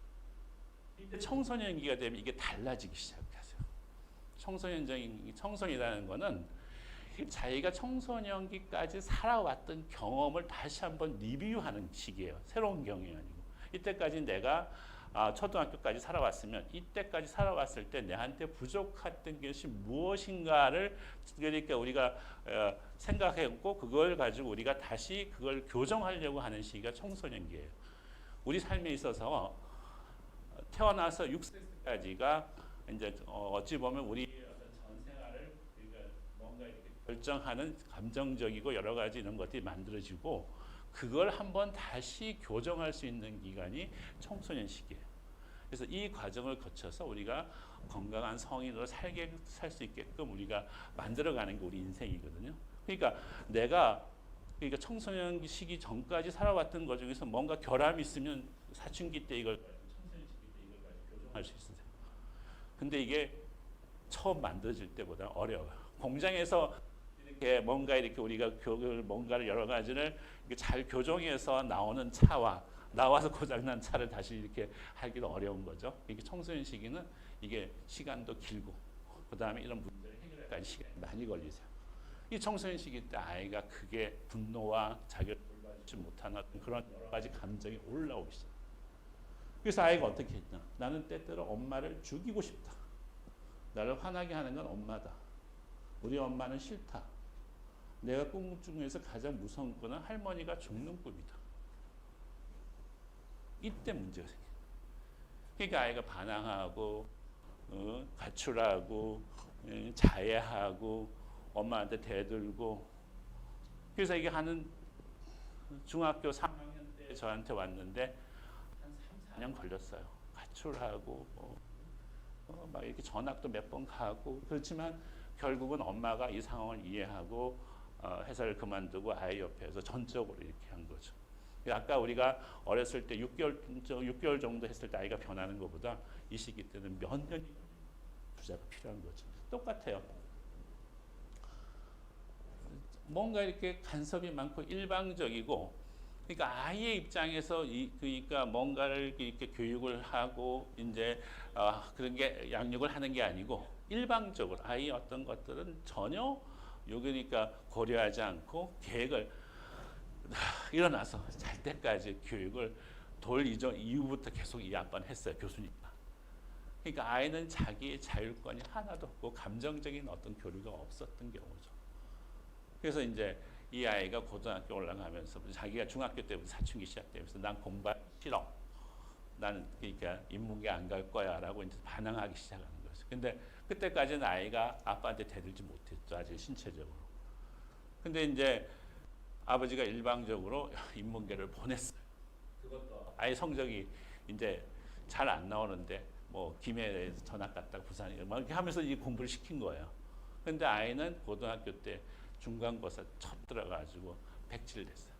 이제 청소년기가 되면 이게 달라지기 시작하세요. 청소년이라는 거는 자기가 청소년기까지 살아왔던 경험을 다시 한번 리뷰하는 시기예요. 새로운 경험이 아니고. 이때까지 내가 초등학교까지 살아왔으면 이때까지 살아왔을 때 내한테 부족했던 것이 무엇인가를 그러니까 우리가 생각했고 그걸 가지고 우리가 다시 그걸 교정하려고 하는 시기가 청소년기예요. 우리 삶에 있어서 태어나서 6세까지가 이제 어찌 보면 우리 어떤 전 생활을 그러니까 뭔가 이렇게 결정하는 감정적이고 여러 가지 이런 것들이 만들어지고 그걸 한번 다시 교정할 수 있는 기간이 청소년 시기예요. 그래서 이 과정을 거쳐서 우리가 건강한 성인으로 살 수 있게끔 우리가 만들어가는 게 우리 인생이거든요. 그러니까 내가 청소년 시기 전까지 살아왔던 것 중에서 뭔가 결함이 있으면 사춘기 때 이걸 청소년 시기 때 이걸 가지고 교정할 수 있으세요. 근데 이게 처음 만들어질 때보다 어려워요. 공장에서 이렇게 뭔가 이렇게 우리가 뭔가를 여러 가지를 잘 교정해서 나오는 차와 나와서 고장난 차를 다시 이렇게 하기는 어려운 거죠. 이게 청소년 시기는 이게 시간도 길고 그 다음에 이런 문제를 해결하기까지 시간이 많이 걸리세요. 이 청소년 시기 때 아이가 크게 분노와 자기를 돌봐주지 못하는 그런 여러 가지 감정이 올라오기 시작해요. 그래서 아이가 어떻게 했냐? 나는 때때로 엄마를 죽이고 싶다. 나를 화나게 하는 건 엄마다. 우리 엄마는 싫다. 내가 꿈 중에서 가장 무서운 거는 할머니가 죽는 꿈이다. 이때 문제가 생겨요. 그러니까 아이가 반항하고 가출하고 자해하고 엄마한테 대들고 그래서 이게 하는 중학교 3학년 때 저한테 왔는데 한 3, 4년 걸렸어요. 가출하고 막 이렇게 전학도 몇 번 가고 그렇지만 결국은 엄마가 이 상황을 이해하고 회사를 그만두고 아이 옆에서 전적으로 이렇게 한 거죠. 아까 우리가 어렸을 때 6개월 정도 했을 때 아이가 변하는 것보다 이 시기 때는 몇 년이 투자가 필요한 거죠. 똑같아요. 뭔가 이렇게 간섭이 많고 일방적이고 그러니까 아이의 입장에서 그러니까 뭔가를 이렇게 교육을 하고 이제 그런 게 양육을 하는 게 아니고 일방적으로 아이의 어떤 것들은 전혀 그러니까 고려하지 않고 계획을 일어나서 잘 때까지 교육을 돌 이후부터 계속 이 아빠는 했어요. 교수니까. 그러니까 아이는 자기의 자율권이 하나도 없고 감정적인 어떤 교류가 없었던 경우죠. 그래서 이제 이 아이가 고등학교 올라가면서 자기가 중학교 때부터 사춘기 시작되면서 난 공부하기 싫어. 나는 그러니까 인문계 안 갈 거야라고 이제 반항하기 시작하는 거죠. 근데 그때까지는 아이가 아빠한테 대들지 못했죠. 아직 신체적으로. 근데 이제 아버지가 일방적으로 인문계를 보냈어요. 그것도 아이 성적이 이제 잘 안 나오는데 뭐 김해에서 전학 갔다가 부산에 막 이렇게 하면서 이 공부를 시킨 거예요. 근데 아이는 고등학교 때 중간고사 첫 들어가지고 백칠됐어요.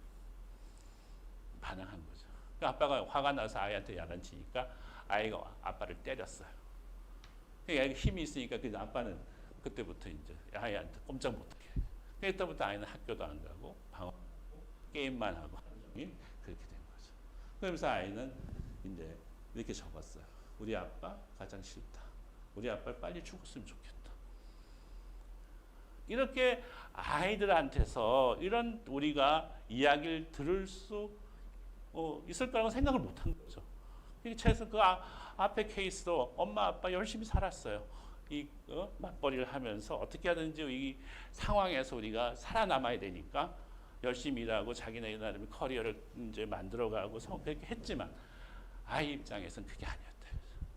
반항한 거죠. 아빠가 화가 나서 아이한테 야단치니까 아이가 아빠를 때렸어요. 그러니까 힘이 있으니까 그 아빠는 그때부터 이제 아이한테 꼼짝 못하게. 그때부터 아이는 학교도 안 가고 방황하고 게임만 하고 하루 종일 그렇게 된 거죠. 그러면서 아이는 이제 이렇게 적었어요. 우리 아빠 가장 싫다. 우리 아빠 빨리 죽었으면 좋겠다. 이렇게 아이들한테서 이런 우리가 이야기를 들을 수 있을 거라고 생각을 못한 거죠. 그래서 그 앞에 케이스도 엄마 아빠 열심히 살았어요. 이 맞벌이를 하면서 어떻게 하든지 이 상황에서 우리가 살아남아야 되니까 열심히 일하고 자기네 나름의 커리어를 이제 만들어가고 그렇게 했지만 아이 입장에서는 그게 아니었다.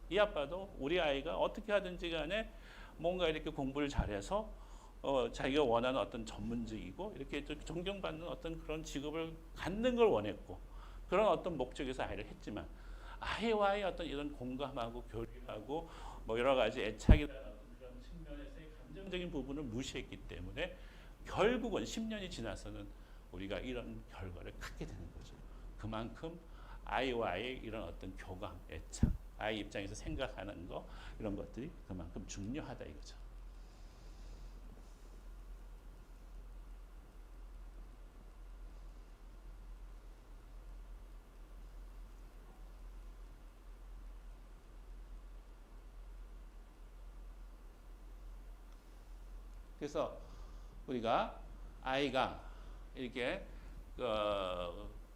이 아빠도 우리 아이가 어떻게 하든지 간에 뭔가 이렇게 공부를 잘해서 자기가 원하는 어떤 전문직이고 이렇게 존경받는 어떤 그런 직업을 갖는 걸 원했고 그런 어떤 목적에서 아이를 했지만 아이와의 어떤 이런 공감하고 교류하고 뭐 여러 가지 애착이라는 그런 측면에서의 감정적인 부분을 무시했기 때문에 결국은 10년이 지나서는 우리가 이런 결과를 갖게 되는 거죠. 그만큼 아이와의 이런 어떤 교감, 애착, 아이 입장에서 생각하는 거 이런 것들이 그만큼 중요하다 이거죠. 그래서 우리가 아이가 이렇게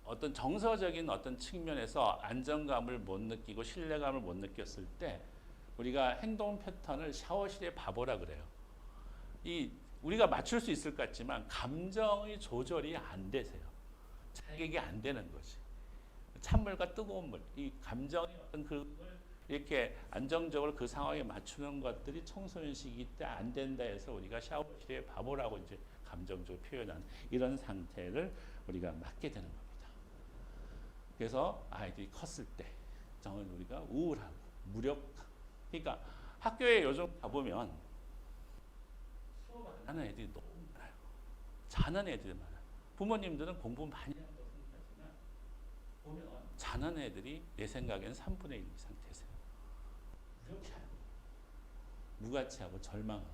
어떤 정서적인 어떤 측면에서 안정감을 못 느끼고 신뢰감을 못 느꼈을 때 우리가 행동 패턴을 샤워실의 바보라 그래요. 우리가 맞출 수 있을 것 같지만 감정의 조절이 안 되세요. 자격이 안 되는 거지. 찬물과 뜨거운 물, 이 감정의 어떤 그걸 이렇게 안정적으로 그 상황에 맞추는 것들이 청소년 시기 때 안 된다 해서 우리가 샤워실의 바보라고 이제 감정적으로 표현한 이런 상태를 우리가 맞게 되는 겁니다. 그래서 아이들이 컸을 때 정말 우리가 우울하고 무력하고, 그러니까 학교에 요즘 가보면 수업 안 하는 애들이 너무 많아요. 자는 애들이 많아요. 부모님들은 공부 많이 한다고 생각하지만 보면 자는 애들이 내 생각에는 3분의 1 상태세요. 무력해요. 무가치하고 절망하고,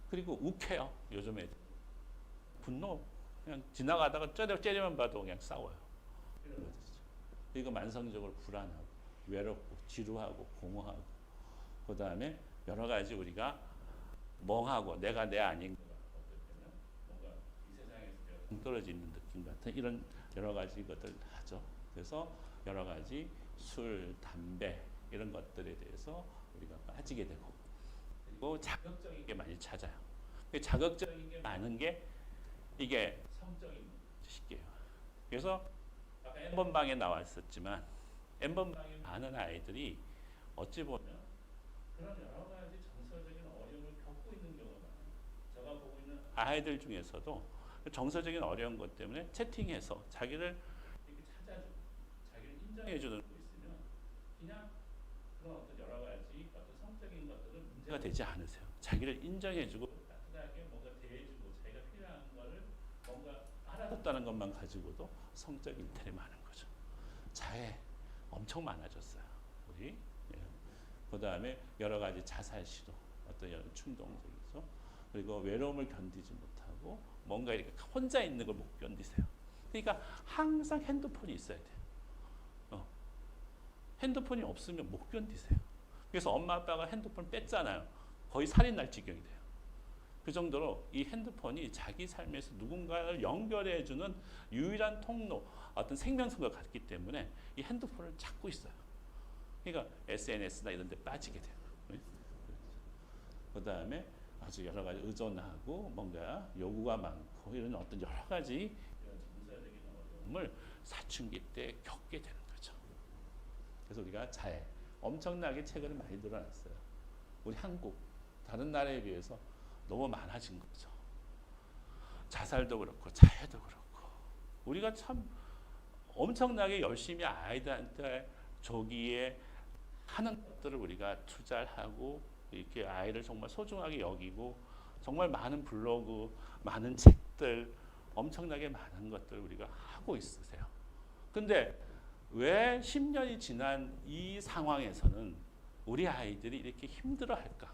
그리고 욱해요. 요즘 애들 분노, 그냥 지나가다가 째려만 봐도 그냥 싸워요. 이런 거죠. 그리고 만성적으로 불안하고 외롭고 지루하고 공허하고, 그 다음에 여러 가지 우리가 멍하고 내가 내 아닌 것 같고, 어떨 때는 뭔가 이 세상에서 내가 동떨어지는 느낌 같은 이런 여러 가지 것들 하죠. 그래서 여러 가지 술, 담배 이런 것들에 대해서 우리가 빠지게 되고, 그리고 자극적인 게 많이 찾아요. 자극적인 게 많은 게 이게 성적인 시기예요. 그래서 아까 N번방에 나왔었지만 N번방에 많은 아이들이 어찌 보면 그런 여러 가지 정서적인 어려움을 겪고 있는 경우가 많아요. 제가 보고 있는 아이들 중에서도 정서적인 어려운 것 때문에 채팅해서 자기를 이렇게 찾아주고 자기를 인정해주는 거 있으면 그냥 그런 어떤 여러 가지 어떤 성적인 것들은 문제가 되지 않으세요. 자기를 인정해주고 따뜻하게 뭔가 대해주고 자기가 필요한 거를 뭔가 알아듣다는 것만 가지고도 성적 일탈이 많은 거죠. 자해 엄청 많아졌어요. 우리. 그 다음에 여러 가지 자살 시도, 어떤 여러 충동적이죠. 그리고 외로움을 견디지 못하고 뭔가 이렇게 혼자 있는 걸 못 견디세요. 그러니까 항상 핸드폰이 있어야 돼요. 핸드폰이 없으면 못 견디세요. 그래서 엄마 아빠가 핸드폰 뺐잖아요. 거의 살인 날 지경이 돼요. 그 정도로 이 핸드폰이 자기 삶에서 누군가를 연결해주는 유일한 통로, 어떤 생명성과 같기 때문에 이 핸드폰을 찾고 있어요. 그러니까 SNS나 이런 데 빠지게 돼요. 그 다음에 아주 여러 가지 의존하고 뭔가 요구가 많고 이런 어떤 여러 가지 이런 정서적인 어려움을 사춘기 때 겪게 되는 거죠. 그래서 우리가 자해 엄청나게 최근에 많이 늘어났어요. 우리 한국 다른 나라에 비해서 너무 많아진 거죠. 자살도 그렇고 자해도 그렇고, 우리가 참 엄청나게 열심히 아이들한테 조기에 하는 것들을 우리가 투자하고 이렇게 아이를 정말 소중하게 여기고 정말 많은 블로그, 많은 책들, 엄청나게 많은 것들을 우리가 하고 있으세요. 근데 왜 10년이 지난 이 상황에서는 우리 아이들이 이렇게 힘들어할까?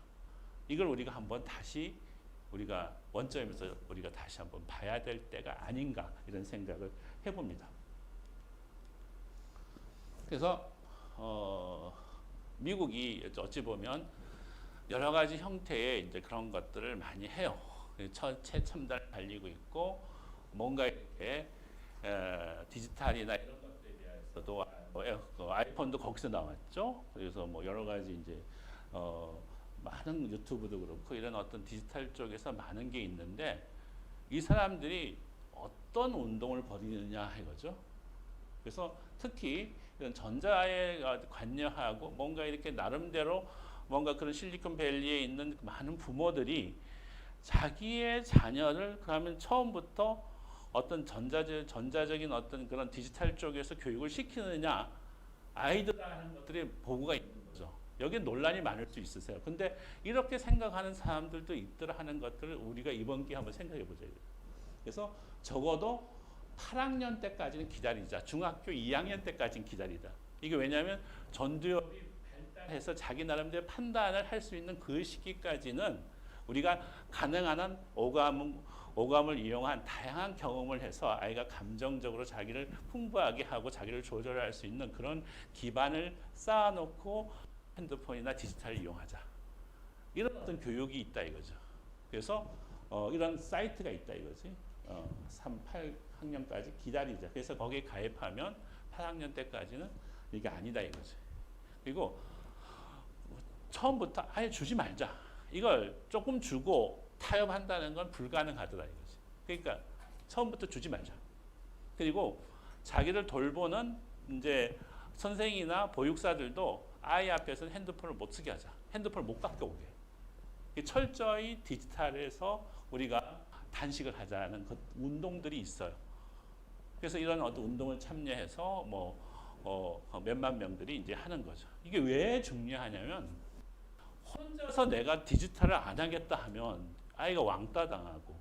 이걸 우리가 한번 다시 우리가 원점에서 우리가 다시 한번 봐야 될 때가 아닌가 이런 생각을 해봅니다. 그래서 미국이 어찌 보면 여러 가지 형태의 이제 그런 것들을 많이 해요. 최첨단 달리고 있고 뭔가 이렇게 디지털이나 이런 것들에 대해서도 아이폰도 거기서 나왔죠. 그래서 뭐 여러 가지 이제 많은 유튜브도 그렇고 이런 어떤 디지털 쪽에서 많은 게 있는데 이 사람들이 어떤 운동을 벌이느냐 이거죠. 그래서 특히 이런 전자에 관여하고 뭔가 이렇게 나름대로 뭔가 그런 실리콘밸리에 있는 많은 부모들이 자기의 자녀를 그러면 처음부터 어떤 전자적인 어떤 그런 디지털 쪽에서 교육을 시키느냐, 아이들 하는 것들이 보고가 있는 거죠. 여기에 논란이 많을 수 있으세요. 근데 이렇게 생각하는 사람들도 있더라 하는 것들을 우리가 이번 기회에 한번 생각해 보자. 그래서 적어도 8학년 때까지는 기다리자. 중학교 2학년 때까지는 기다리다. 이게 왜냐하면 전두엽이 발달해서 자기 나름대로 판단을 할 수 있는 그 시기까지는 우리가 가능한 한 오감을 이용한 다양한 경험을 해서 아이가 감정적으로 자기를 풍부하게 하고 자기를 조절할 수 있는 그런 기반을 쌓아놓고 핸드폰이나 디지털을 이용하자. 이런 어떤 교육이 있다 이거죠. 그래서 이런 사이트가 있다 이거지. 3, 8학년까지 기다리자. 그래서 거기에 가입하면 8학년 때까지는 이게 아니다 이거지. 그리고 처음부터 아예 주지 말자. 이걸 조금 주고 타협한다는 건 불가능하더라 이거지. 그러니까 처음부터 주지 말자. 그리고 자기를 돌보는 이제 선생이나 보육사들도 아이 앞에서 핸드폰을 못 쓰게 하자. 핸드폰을 못 갖게 오게. 철저히 디지털에서 우리가 단식을 하자는 그 운동들이 있어요. 그래서 이런 어떤 운동을 참여해서 몇만 명들이 이제 하는 거죠. 이게 왜 중요하냐면 혼자서 내가 디지털을 안 하겠다 하면 아이가 왕따 당하고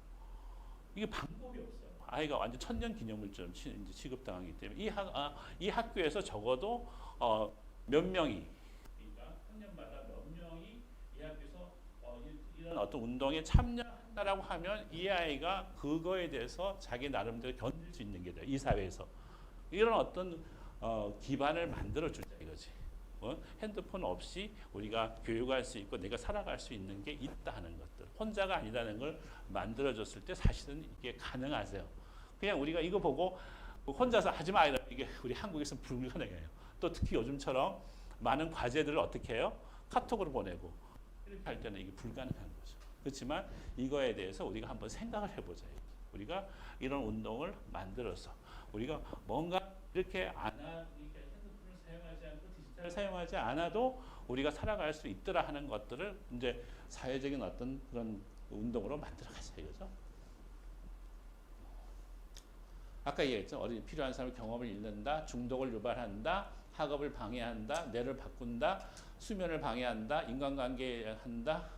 이게 방법이 없어요. 아이가 완전 천년 기념물처럼 취급당하기 때문에 이 학교에서 적어도 몇 명이 그러니까 학년마다 몇 명이 이 학교에서 이런 어떤 운동에 참여한다라고 하면 이 아이가 그거에 대해서 자기 나름대로 견딜 수 있는 게 돼요. 이 사회에서 이런 어떤 기반을 만들어 주자 이거지. 핸드폰 없이 우리가 교육할 수 있고 내가 살아갈 수 있는 게 있다 하는 것들. 혼자가 아니라는 걸 만들어줬을 때 사실은 이게 가능하세요. 그냥 우리가 이거 보고 혼자서 하지 마 이러면 이게 우리 한국에서는 불가능해요. 또 특히 요즘처럼 많은 과제들을 어떻게 해요? 카톡으로 보내고 이렇게 할 때는 이게 불가능한 거죠. 그렇지만 이거에 대해서 우리가 한번 생각을 해보자. 우리가 이런 운동을 만들어서 우리가 뭔가 이렇게 핸드폰을 사용하지 않고 디지털을 사용하지 않아도 우리가 살아갈 수 있더라 하는 것들을 이제 사회적인 어떤 그런 운동으로 만들어가자 이거죠. 아까 얘기했죠. 어린이 필요한 사람의 경험을 잃는다, 중독을 유발한다, 학업을 방해한다, 뇌를 바꾼다, 수면을 방해한다, 인간관계에 한다,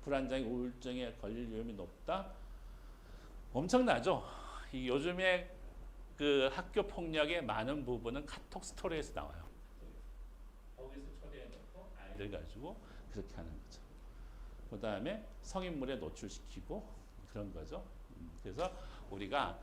불안장애, 우울증에 걸릴 위험이 높다. 엄청나죠. 이 요즘에 그 학교 폭력의 많은 부분은 카톡 스토리에서 나와요. 거기서 초대해놓고 아이들 가지고 그렇게 하는 거죠. 그 다음에 성인물에 노출시키고 그런 거죠. 그래서 우리가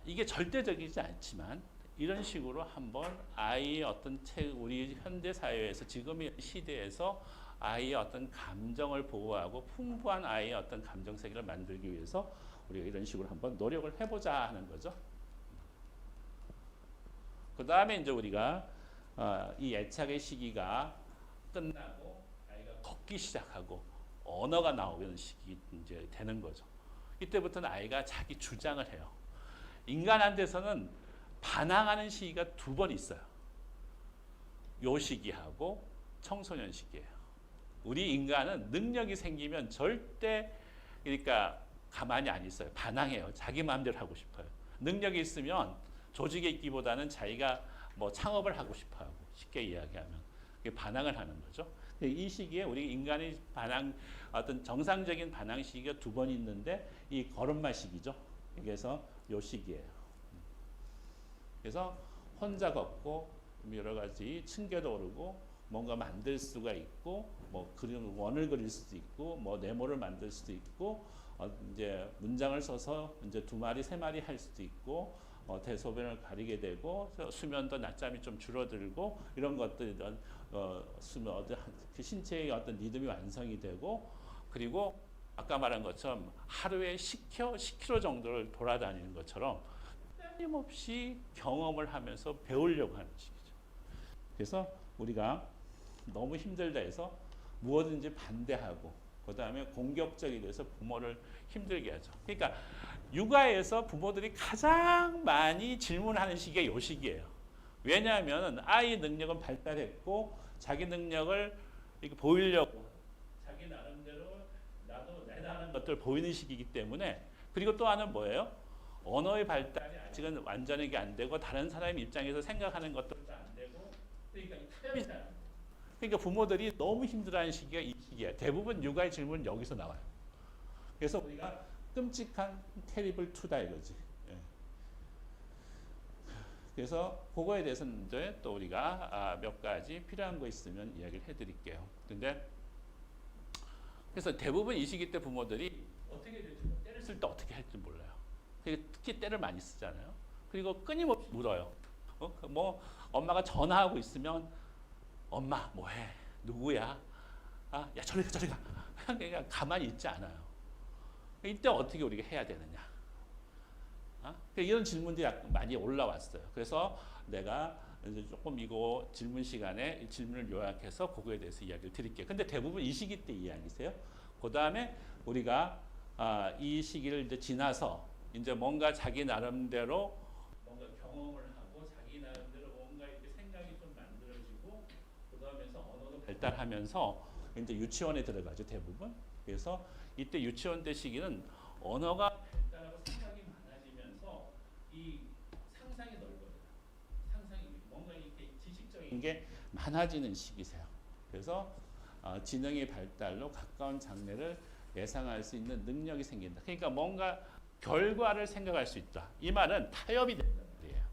이게 절대적이지 않지만 이런 식으로 한번 아이의 어떤 우리 현대 사회에서 지금의 시대에서 아이의 어떤 감정을 보호하고 풍부한 아이의 어떤 감정 세계를 만들기 위해서 우리가 이런 식으로 한번 노력을 해보자 하는 거죠. 그 다음에 이제 우리가 이 애착의 시기가 끝나고 아이가 걷기 시작하고 언어가 나오는 시기 이제 되는 거죠. 이때부터는 아이가 자기 주장을 해요. 인간한테서는 반항하는 시기가 2번 있어요. 요 시기하고 청소년 시기예요. 우리 인간은 능력이 생기면 절대 그러니까 가만히 안 있어요. 반항해요. 자기 마음대로 하고 싶어요. 능력이 있으면 조직에 있기보다는 자기가 뭐 창업을 하고 싶어하고 쉽게 이야기하면 반항을 하는 거죠. 이 시기에 우리 인간의 반항 어떤 정상적인 반항 시기가 2번 있는데 이 걸음마 시기죠. 그래서 요 시기예요. 그래서 혼자 걷고 여러 가지 층계도 오르고 뭔가 만들 수가 있고 뭐 원을 그릴 수도 있고 뭐 네모를 만들 수도 있고 이제 문장을 써서 이제 2마리 3마리 할 수도 있고 대소변을 가리게 되고 수면도 낮잠이 좀 줄어들고 이런 것들 수면 그 신체의 어떤 리듬이 완성이 되고 그리고 아까 말한 것처럼 하루에 10km 정도를 돌아다니는 것처럼 끊임없이 경험을 하면서 배우려고 하는 시기죠. 그래서 우리가 너무 힘들다 해서 무엇든지 반대하고 그 다음에 공격적이 돼서 부모를 힘들게 하죠. 그러니까 육아에서 부모들이 가장 많이 질문하는 시기가 이 시기예요. 왜냐하면 아이 능력은 발달했고 자기 능력을 이렇게 보이려고 자기 나름대로 나도 내다는 것들 보이는 시기이기 때문에 그리고 또 하나는 뭐예요? 언어의 발달이 아직은 완전하게 안 되고 다른 사람 입장에서 생각하는 것들도 안 되고 그러니까 타협이잖아요. 그러니까 부모들이 너무 힘들어하는 시기가 이 시기야. 대부분 육아의 질문은 여기서 나와요. 그래서 우리가 끔찍한 테리블 2다 이거지. 예. 그래서 그거에 대해서는 이제 또 우리가 몇 가지 필요한 거 있으면 이야기를 해드릴게요. 근데 그래서 대부분 이 시기 때 부모들이 어떻게 될지 때를 쓸 때 어떻게 할지 몰라요. 특히 때를 많이 쓰잖아요. 그리고 끊임없이 물어요. 뭐 엄마가 전화하고 있으면 엄마 뭐해? 누구야? 야 저리 가 저리 가. 그냥 가만히 있지 않아요. 이때 어떻게 우리가 해야 되느냐? 이런 질문들이 많이 올라왔어요. 그래서 내가 이제 조금 이거 질문 시간에 이 질문을 요약해서 그거에 대해서 이야기를 드릴게요. 근데 대부분 이 시기 때 이야기세요. 그 다음에 우리가 이 시기를 이제 지나서 이제 뭔가 자기 나름대로 뭔가 경험을 하고 자기 나름대로 뭔가 이렇게 생각이 좀 만들어지고 그 다음에서 언어도 발달하면서 이제 유치원에 들어가죠 대부분. 그래서 이때 유치원 때 시기는 언어가 발달하고 생각이 많아지면서 이 상상이 넓어져요. 상상이 뭔가 이렇게 지식적인 게 많아지는 시기세요. 그래서 지능의 발달로 가까운 장래를 예상할 수 있는 능력이 생긴다. 그러니까 뭔가 결과를 생각할 수 있다. 이 말은 타협이 된다는 말이에요.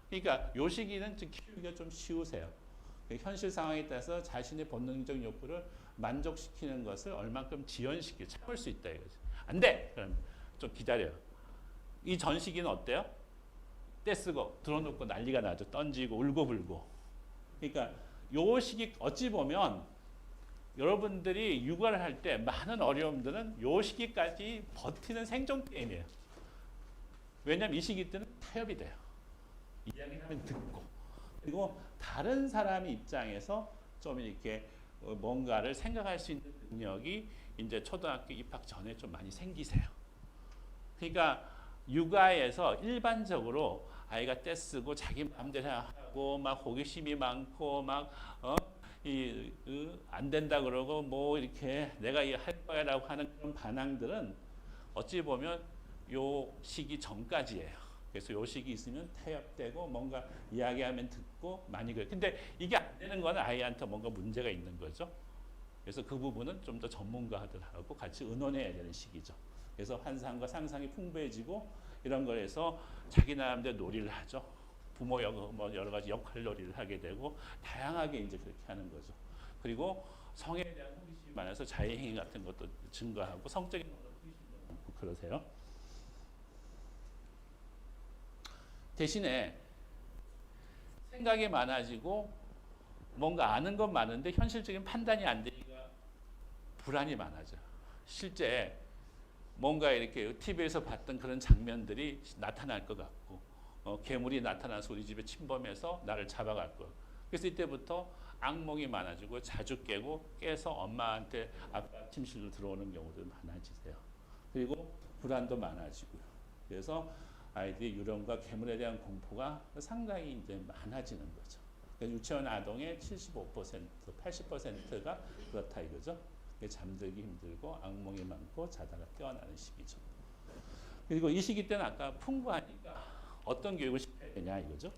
그러니까 요 시기는 키우기가 좀 쉬우세요. 현실 상황에 따라서 자신의 본능적 욕구를 만족시키는 것을 얼만큼 지연시키고 참을 수 있다 이거죠. 안 돼! 그럼 좀 기다려요. 이 전 시기는 어때요? 떼쓰고 들어놓고 난리가 나죠. 던지고 울고불고. 그러니까 요 시기 어찌 보면 여러분들이 육아를 할 때 많은 어려움들은 요 시기까지 버티는 생존 게임이에요. 왜냐하면 이 시기 때는 타협이 돼요. 이야기를 하면 듣고 그리고 다른 사람의 입장에서 좀 이렇게 뭔가를 생각할 수 있는 능력이 이제 초등학교 입학 전에 좀 많이 생기세요. 그러니까 육아에서 일반적으로 아이가 떼쓰고 자기 마음대로 하고 막 호기심이 많고 막 안 된다 그러고 뭐 이렇게 내가 할 거야라고 하는 그런 반항들은 어찌 보면 요 시기 전까지예요. 그래서 요 시기 있으면 타협되고 뭔가 이야기하면 듣고 많이 그래요. 근데 이게 안 되는 거는 아이한테 뭔가 문제가 있는 거죠. 그래서 그 부분은 좀 더 전문가들하고 같이 의논해야 되는 시기죠. 그래서 환상과 상상이 풍부해지고 이런 거에서 자기 나름대로 놀이를 하죠. 부모 뭐 여러 가지 역할 놀이를 하게 되고 다양하게 이제 그렇게 하는 거죠. 그리고 성에 대한 호기심이 많아서 자해행위 같은 것도 증가하고 성적인 호기심도 많고 그러세요. 대신에 생각이 많아지고 뭔가 아는 건 많은데 현실적인 판단이 안 되니까 불안이 많아져. 실제 뭔가 이렇게 TV에서 봤던 그런 장면들이 나타날 것 같고 괴물이 나타나서 우리 집에 침범해서 나를 잡아갈 거. 그래서 이때부터 악몽이 많아지고 자주 깨서 엄마한테 아빠 침실로 들어오는 경우도 많아지세요. 그리고 불안도 많아지고요. 그래서 아이들이 유령과 괴물에 대한 공포가 상당히 이제 많아지는 거죠. 그러니까 유치원 아동의 75%, 80%가 그렇다 이거죠. 잠들기 힘들고 악몽이 많고 자다가 깨어나는 시기죠. 그리고 이 시기 때는 아까 풍부하니까 어떤 교육을 시켜야 되냐 이거죠.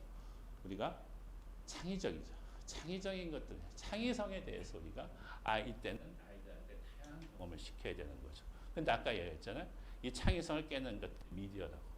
우리가 창의적이죠. 창의적인 것들, 창의성에 대해서 우리가 이때는 아이들한테 다양한 경험을 시켜야 되는 거죠. 근데 아까 얘기했잖아요. 이 창의성을 깨는 것 미디어라고.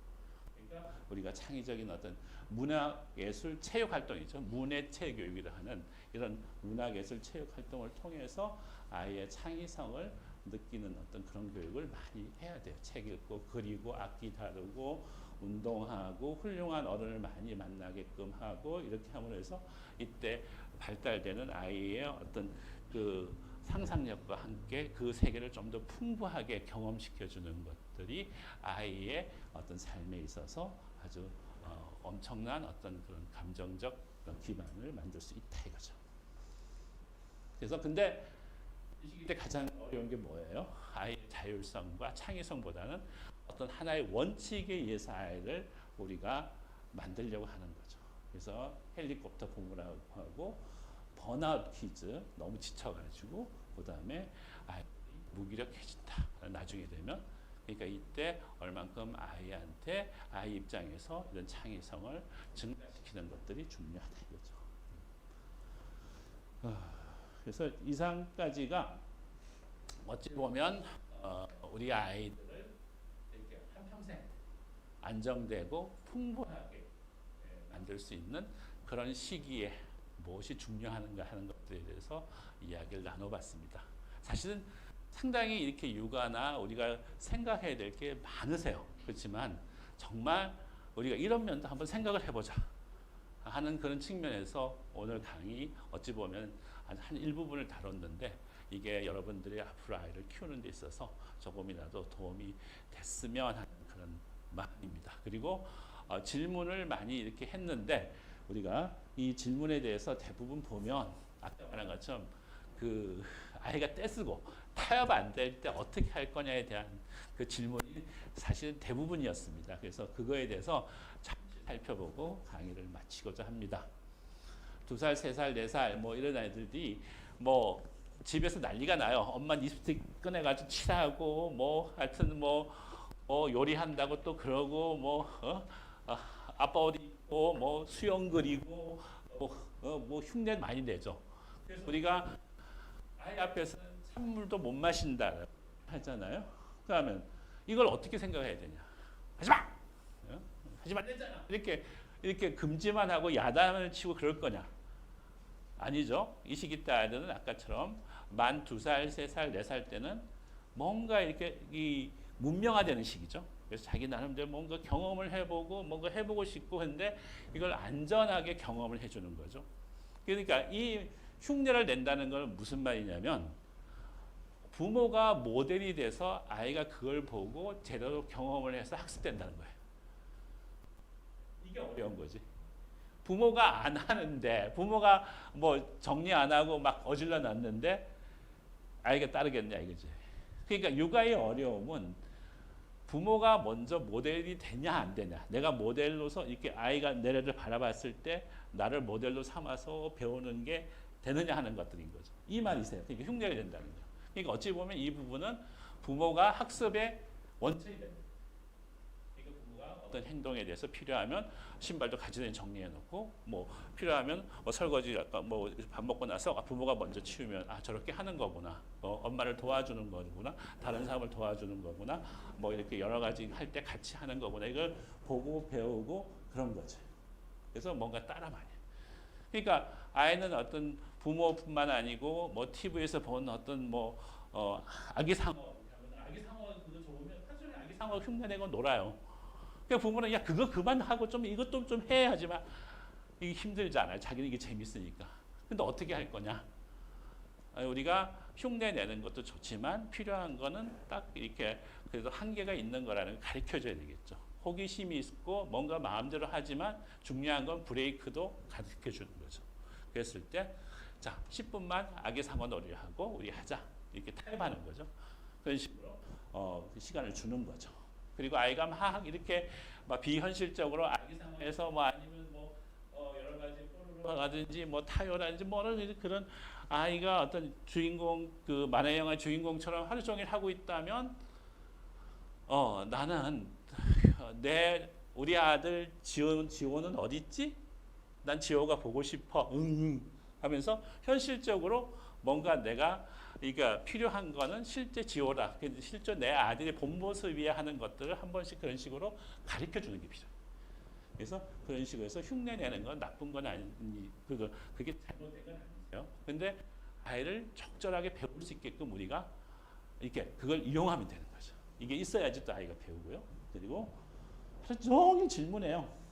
그러니까 우리가 창의적인 어떤 문화예술 체육 활동이죠. 문예체 교육이라 하는 이런 문화예술 체육 활동을 통해서 아이의 창의성을 느끼는 어떤 그런 교육을 많이 해야 돼요. 책 읽고 그리고 악기 다루고 운동하고 훌륭한 어른을 많이 만나게끔 하고 이렇게 함으로 해서 이때 발달되는 아이의 어떤 그 상상력과 함께 그 세계를 좀 더 풍부하게 경험시켜주는 것들이 아이의 어떤 삶에 있어서 아주 엄청난 어떤 그런 감정적 기반을 만들 수 있다 이거죠. 그래서 근데 이 시기 때 가장 어려운 게 뭐예요? 아이의 자율성과 창의성보다는 어떤 하나의 원칙에 의해서 아이를 우리가 만들려고 하는 거죠. 그래서 헬리콥터 부모라고 하고 번아웃 퀴즈 너무 지쳐가지고 그 다음에 아이들이 무기력해진다. 나중에 되면 그러니까 이때 얼만큼 아이한테 아이 입장에서 이런 창의성을 증가시키는 것들이 중요하다 이거죠. 그래서 이상까지가 어찌 보면 우리 아이들을 이렇게 한평생 안정되고 풍부하게 만들 수 있는 그런 시기에 무엇이 중요한가 하는 것들에 대해서 이야기를 나눠봤습니다. 사실은 상당히 이렇게 육아나 우리가 생각해야 될 게 많으세요. 그렇지만 정말 우리가 이런 면도 한번 생각을 해보자 하는 그런 측면에서 오늘 강의 어찌 보면 한 일부분을 다뤘는데 이게 여러분들이 앞으로 아이를 키우는 데 있어서 조금이라도 도움이 됐으면 하는 그런 마음입니다. 그리고 질문을 많이 이렇게 했는데 우리가 이 질문에 대해서 대부분 보면 아까 말한 것처럼 그 아이가 떼쓰고 타협 안 될 때 어떻게 할 거냐에 대한 그 질문이 사실 대부분이었습니다. 그래서 그거에 대해서 잠시 살펴보고 강의를 마치고자 합니다. 2살, 3살, 4살 뭐 이런 아이들이 뭐 집에서 난리가 나요. 엄마 립스틱 꺼내가지고 칠하고 뭐 하여튼 뭐 요리한다고 또 그러고 뭐 아빠 옷 입고 뭐 수영 그리고 뭐 흉내 많이 내죠. 그래서 우리가 아이 앞에서는 찬물도 못 마신다 하잖아요. 그러면 이걸 어떻게 생각해야 되냐? 하지 마, 하지 말랬잖아. 이렇게 금지만 하고 야단을 치고 그럴 거냐? 아니죠. 이 시기 때 아이들은 아까처럼 만 2살, 3살, 4살 때는 뭔가 이렇게 이 문명화되는 시기죠. 그래서 자기 나름대로 뭔가 경험을 해보고 뭔가 해보고 싶고 했는데 이걸 안전하게 경험을 해주는 거죠. 그러니까 이 흉내를 낸다는 건 무슨 말이냐면 부모가 모델이 돼서 아이가 그걸 보고 제대로 경험을 해서 학습된다는 거예요. 이게 어려운 거지. 부모가 안 하는데 부모가 뭐 정리 안 하고 막 어질러 놨는데 아이가 따르겠냐 이거지. 그러니까 육아의 어려움은 부모가 먼저 모델이 되냐 안 되냐. 내가 모델로서 이렇게 아이가 내를 바라봤을 때 나를 모델로 삼아서 배우는 게 되느냐 하는 것들인 거죠. 이 말이세요. 그러니까 흉내가 된다는 거예요. 그러니까 어찌 보면 이 부분은 부모가 학습의 원천이 됩니다. 그러니까 부모가 어떤 행동에 대해서 필요하면 신발도 가지런히 정리해 놓고 뭐 필요하면 설거지 뭐 밥 먹고 나서 부모가 먼저 치우면 저렇게 하는 거구나. 엄마를 도와주는 거구나. 다른 사람을 도와주는 거구나. 뭐 이렇게 여러 가지 할 때 같이 하는 거구나. 이걸 보고 배우고 그런 거죠. 그래서 뭔가 따라 많이. 그러니까 아이는 어떤 부모뿐만 아니고 뭐 TV에서 본 어떤 뭐 아기상어 그거 좋으면 하루 종일 아기상어 흉내내고 놀아요. 그러니까 부모는 야 그거 그만하고 좀 이것도 좀 해 하지만 이게 힘들잖아요. 자기는 이게 재밌으니까. 근데 어떻게 할 거냐? 우리가 흉내 내는 것도 좋지만 필요한 거는 딱 이렇게 그래도 한계가 있는 거라는 걸 가르쳐줘야 되겠죠. 호기심이 있고 뭔가 마음대로 하지만 중요한 건 브레이크도 가르쳐 주는 거죠. 그랬을 때 자 10분만 아기 상어 놀이를 하고 우리 하자 이렇게 타협하는 거죠. 그런 식으로 그 시간을 주는 거죠. 그리고 아이가 막 이렇게 막 비현실적으로 아기 상어에서 뭐 아니면 뭐 여러 가지 뽀로로라든지 뭐 타요라든지 뭐 그런 아이가 어떤 주인공 그 만화 영화 주인공처럼 하루 종일 하고 있다면 나는 우리 아들 지호는 어디 있지? 난 지호가 보고 싶어. 하면서 현실적으로 뭔가 내가 그러니까 필요한 거는 실제 지호라. 실제 내 아들의 본 모습이야 하는 것들을 한 번씩 그런 식으로 가르쳐 주는 게 필요해요. 그래서 그런 식으로 해서 흉내 내는 건 나쁜 건 아니니 그게 잘못된 건 아니에요. 근데 아이를 적절하게 배울 수 있게끔 우리가 이렇게 그걸 이용하면 되는 거죠. 이게 있어야지 또 아이가 배우고요. 그리고 하루 종일 질문해요.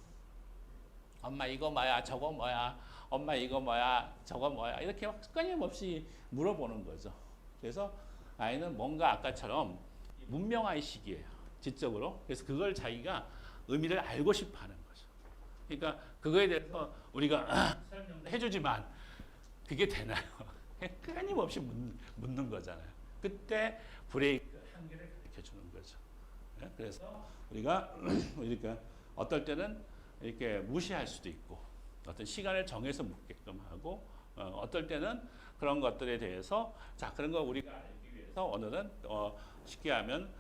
엄마 이거 뭐야? 저거 뭐야? 엄마 이거 뭐야? 저거 뭐야? 이렇게 막 끊임없이 물어보는 거죠. 그래서 아이는 뭔가 아까처럼 문명화의 시기예요. 지적으로. 그래서 그걸 자기가 의미를 알고 싶어 하는 거죠. 그러니까 그거에 대해서 우리가 설명해 주지만 그게 되나요? 끊임없이 묻는 거잖아요. 그때 브레이크 한계를 가르쳐 주는 거죠. 그래서 우리가 어떨 때는 이렇게 무시할 수도 있고 어떤 시간을 정해서 묻게끔 하고 어떨 때는 그런 것들에 대해서 자 그런 거 우리가 알기 위해서 오늘은 쉽게 하면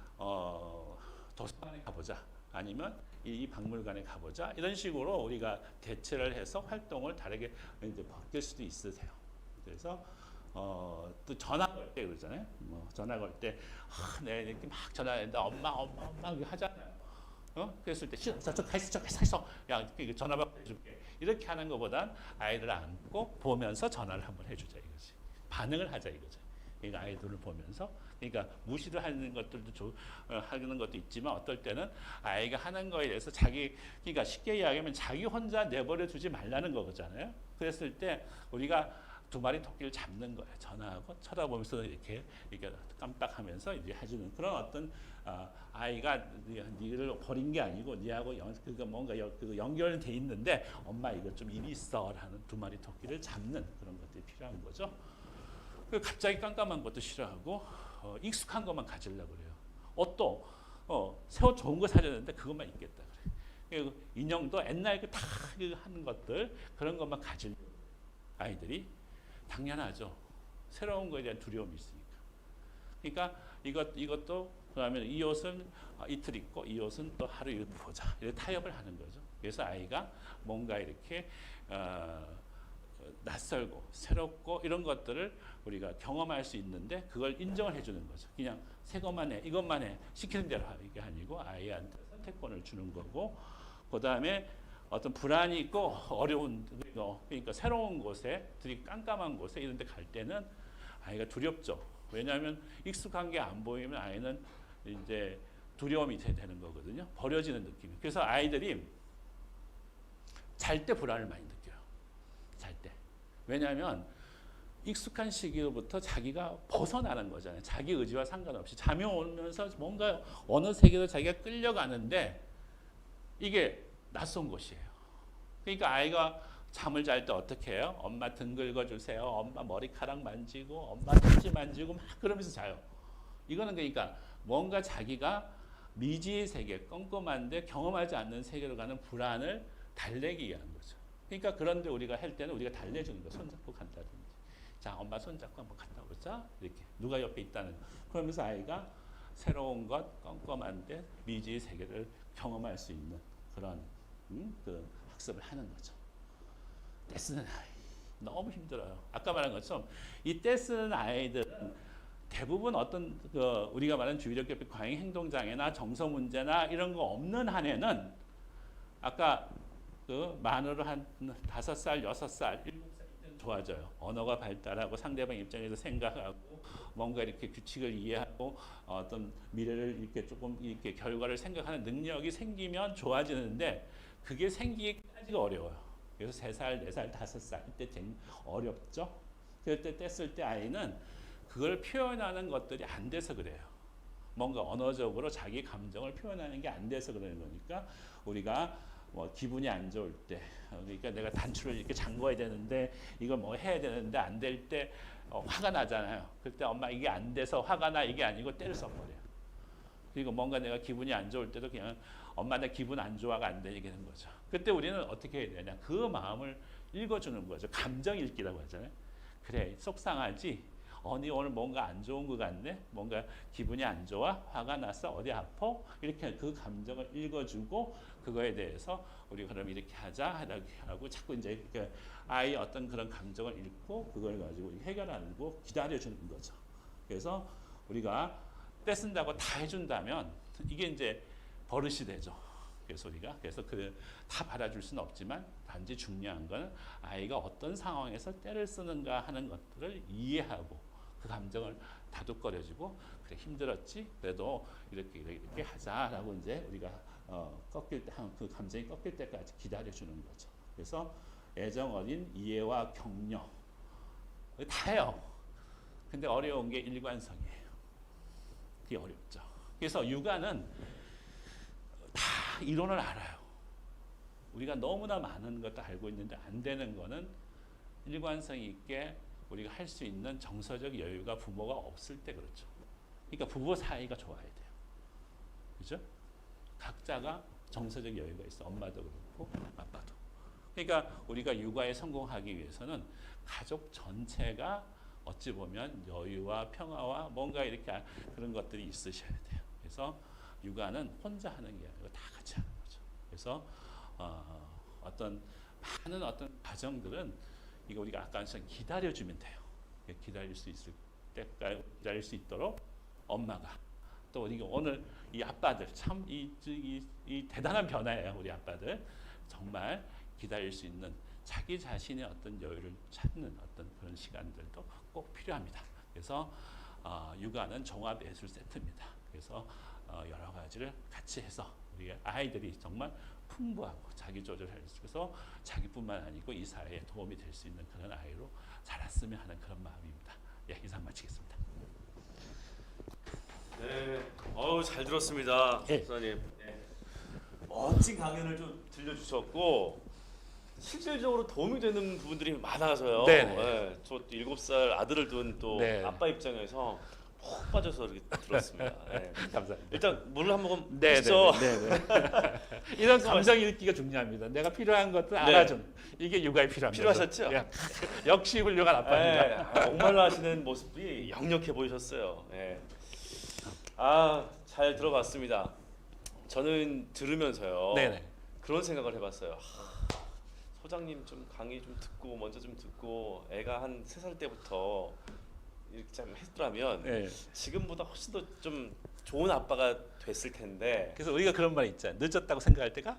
도서관에 가보자 아니면 이 박물관에 가보자 이런 식으로 우리가 대체를 해서 활동을 다르게 이제 바뀔 수도 있으세요. 그래서 또 전화 걸 때 그러잖아요. 전화 걸 때 내가 이렇게 막 전화했는데 엄마 이렇게 하잖아요. 그랬을 때 저쪽 가있어 야 전화 받고 해줄게 이렇게 하는 것보단 아이를 안고 보면서 전화를 한번 해주자 이거지. 반응을 하자 이거죠. 그러니까 아이들을 보면서 그러니까 무시를 하는 것들도 하는 것도 있지만 어떨 때는 아이가 하는 거에 대해서 그러니까 쉽게 이야기하면 자기 혼자 내버려 두지 말라는 거잖아요. 그랬을 때 우리가 두 마리 토끼를 잡는 거예요. 전화하고 쳐다보면서 이렇게 깜빡하면서 이제 해주는 그런 어떤 아이가 니를 버린 게 아니고 니하고 그러니까 뭔가 그 연결돼 있는데 엄마 이거 좀 일이 있어라는 두 마리 토끼를 잡는 그런 것들이 필요한 거죠. 갑자기 깜깜한 것도 싫어하고 익숙한 것만 가지려고 그래요. 옷도 새 옷 좋은 거 사줬는데 그것만 입겠다 그래. 인형도 옛날 그 다 하는 것들 그런 것만 가질 아이들이 당연하죠. 새로운 거에 대한 두려움이 있으니까. 그러니까 이것도 그러면 이 옷은 이틀 입고 이 옷은 또 하루 입고 보자. 이렇게 타협을 하는 거죠. 그래서 아이가 뭔가 이렇게 낯설고 새롭고 이런 것들을 우리가 경험할 수 있는데 그걸 인정을 해주는 거죠. 그냥 새 것만 해, 이것만 해 시키는 대로 하는 게 아니고 아이한테 선택권을 주는 거고 그 다음에 어떤 불안이 있고 어려운 그러니까 새로운 곳에 되게 깜깜한 곳에 이런 데 갈 때는 아이가 두렵죠. 왜냐하면 익숙한 게 안 보이면 아이는 이제 두려움이 되는 거거든요. 버려지는 느낌. 그래서 아이들이 잘 때 불안을 많이 느껴요. 잘 때. 왜냐하면 익숙한 시기로부터 자기가 벗어나는 거잖아요. 자기 의지와 상관없이 잠이 오면서 뭔가 어느 세계로 자기가 끌려가는데 이게 낯선 곳이에요. 그러니까 아이가 잠을 잘 때 어떻게 해요? 엄마 등 긁어주세요. 엄마 머리카락 만지고 엄마 팔찌 만지고 막 그러면서 자요. 이거는 그러니까 뭔가 자기가 미지의 세계, 껌껌한데 경험하지 않는 세계로 가는 불안을 달래기 위한 거죠. 그러니까 그런데 우리가 할 때는 우리가 달래주는 거, 손잡고 간다든지. 자, 엄마 손잡고 한번 갔다 오자. 이렇게 누가 옆에 있다는 거. 그러면서 아이가 새로운 것, 껌껌한데 미지의 세계를 경험할 수 있는 그런 그 학습을 하는 거죠. 떼쓰는 아이 너무 힘들어요. 아까 말한 것처럼 이 떼쓰는 아이들은 대부분 어떤 그 우리가 말하는 주의력 결핍 과잉 행동 장애나 정서 문제나 이런 거 없는 한에는 아까 그 만으로 한 5살, 6살, 7살 때는 좋아져요. 언어가 발달하고 상대방 입장에서 생각하고 뭔가 이렇게 규칙을 이해하고 어떤 미래를 이렇게 조금 이렇게 결과를 생각하는 능력이 생기면 좋아지는데 그게 생기기까지가 어려워요. 그래서 3살, 4살, 5살 이때 어렵죠. 그때 뗐을 때 아이는 그걸 표현하는 것들이 안 돼서 그래요. 뭔가 언어적으로 자기 감정을 표현하는 게 안 돼서 그러는 거니까 우리가 뭐 기분이 안 좋을 때, 그러니까 내가 단추를 이렇게 잠궈야 되는데 이걸 뭐 해야 되는데 안 될 때 화가 나잖아요. 그때 엄마 이게 안 돼서 화가 나 이게 아니고 때를 써버려요. 그리고 뭔가 내가 기분이 안 좋을 때도 그냥 엄마 내 기분 안 좋아가 안 되게 되는 거죠. 그때 우리는 어떻게 해야 되냐? 그 마음을 읽어주는 거죠. 감정 읽기라고 하잖아요. 그래 속상하지. 네 오늘 뭔가 안 좋은 것 같네. 뭔가 기분이 안 좋아. 화가 났어. 어디 아파? 이렇게 그 감정을 읽어주고 그거에 대해서 우리 그럼 이렇게 하자 하고 자꾸 이제 아이 어떤 그런 감정을 읽고 그걸 가지고 해결하고 기다려주는 거죠. 그래서 우리가 떼쓴다고 다 해준다면 이게 이제 버릇이 되죠. 그래서 우리가 다 받아줄 수는 없지만 단지 중요한 건 아이가 어떤 상황에서 떼를 쓰는가 하는 것들을 이해하고 그 감정을 다독거려주고 그래 힘들었지 그래도 이렇게 하자라고 이제 우리가 꺾일 때 그 감정이 꺾일 때까지 기다려주는 거죠. 그래서 애정 어린 이해와 격려 다예요. 근데 어려운 게 일관성이에요. 그게 어렵죠. 그래서 육아는 다 이론을 알아요. 우리가 너무나 많은 것도 알고 있는데 안 되는 거는 일관성 있게 우리가 할 수 있는 정서적 여유가 부모가 없을 때 그렇죠. 그러니까 부부 사이가 좋아야 돼요. 그죠? 각자가 정서적 여유가 있어. 엄마도 그렇고 아빠도. 그러니까 우리가 육아에 성공하기 위해서는 가족 전체가 어찌 보면 여유와 평화와 뭔가 이렇게 그런 것들이 있으셔야 돼요. 그래서 육아는 혼자 하는 게 아니고 다 같이 하는 거죠. 그래서 어떤 많은 어떤 가정들은 이거 우리가 아까 기다려주면 돼요. 기다릴 수 있을 때까지 기다릴 수 있도록 엄마가 또 이게 오늘 이 아빠들 참 이 대단한 변화예요. 우리 아빠들 정말 기다릴 수 있는 자기 자신의 어떤 여유를 찾는 어떤 그런 시간들도 꼭 필요합니다. 그래서 육아는 종합 예술 세트입니다. 그래서 여러 가지를 같이 해서 우리 아이들이 정말 풍부하고 자기 조절할 수 있어서 자기뿐만 아니고 이 사회에 도움이 될 수 있는 그런 아이로 자랐으면 하는 그런 마음입니다. 예, 이상 마치겠습니다. 네, 잘 들었습니다, 예. 소장님. 멋진 강연을 좀 들려주셨고 실질적으로 도움이 되는 부분들이 많아서요. 네네. 저 7살 아들을 둔 또 네. 아빠 입장에서 푹 빠져서 이렇게 들었습니다. 네. 감사합니다. 일단 물을 한 모금 네, 드시죠. 이런 감정 읽기가 중요합니다. 내가 필요한 것들 알아준 이게 육아에 필요합니다. 필요하셨죠? 예. 역시 훌륭한 아빠입니다. 목말라 하시는 모습이 역력해 보이셨어요. 네. 잘 들어봤습니다. 저는 들으면서요. 네네. 그런 생각을 해봤어요. 소장님 좀 강의 좀 듣고 먼저 좀 듣고 애가 한 3살 때부터 이렇게 좀 했더라면 네. 지금보다 훨씬 더 좀 좋은 아빠가 됐을 텐데 그래서 우리가 그런 말 있잖아요. 늦었다고 생각할 때가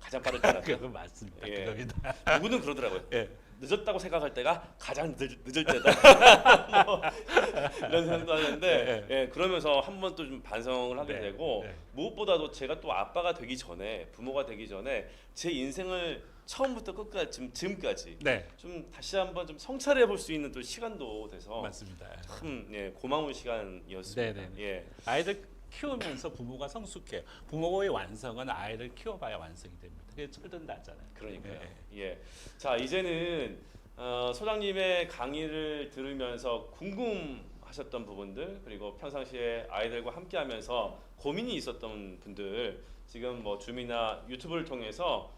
가장 빠를 때라. 그거 맞습니다. 예. 그겁니다. 누구는 그러더라고요. 예. 늦었다고 생각할 때가 가장 늦을 때다. 뭐 이런 생각도 하는데 예, 그러면서 한 번 또 좀 반성을 하게 네, 되고 네. 무엇보다도 제가 또 아빠가 되기 전에 부모가 되기 전에 제 인생을 처음부터 끝까지 지금까지 네, 좀 다시 한번 좀 성찰해 볼 수 있는 또 시간도 돼서 맞습니다. 참 고마운 시간이었습니다. 네, 네. 예. 아이들 키우면서 부모가 성숙해요. 부모의 완성은 아이를 키워봐야 완성이 됩니다. 그게 철든 나잖아요. 그러니까요. 예. 예. 자 이제는 소장님의 강의를 들으면서 궁금하셨던 부분들 그리고 평상시에 아이들과 함께하면서 고민이 있었던 분들 지금 뭐 줌이나 유튜브를 통해서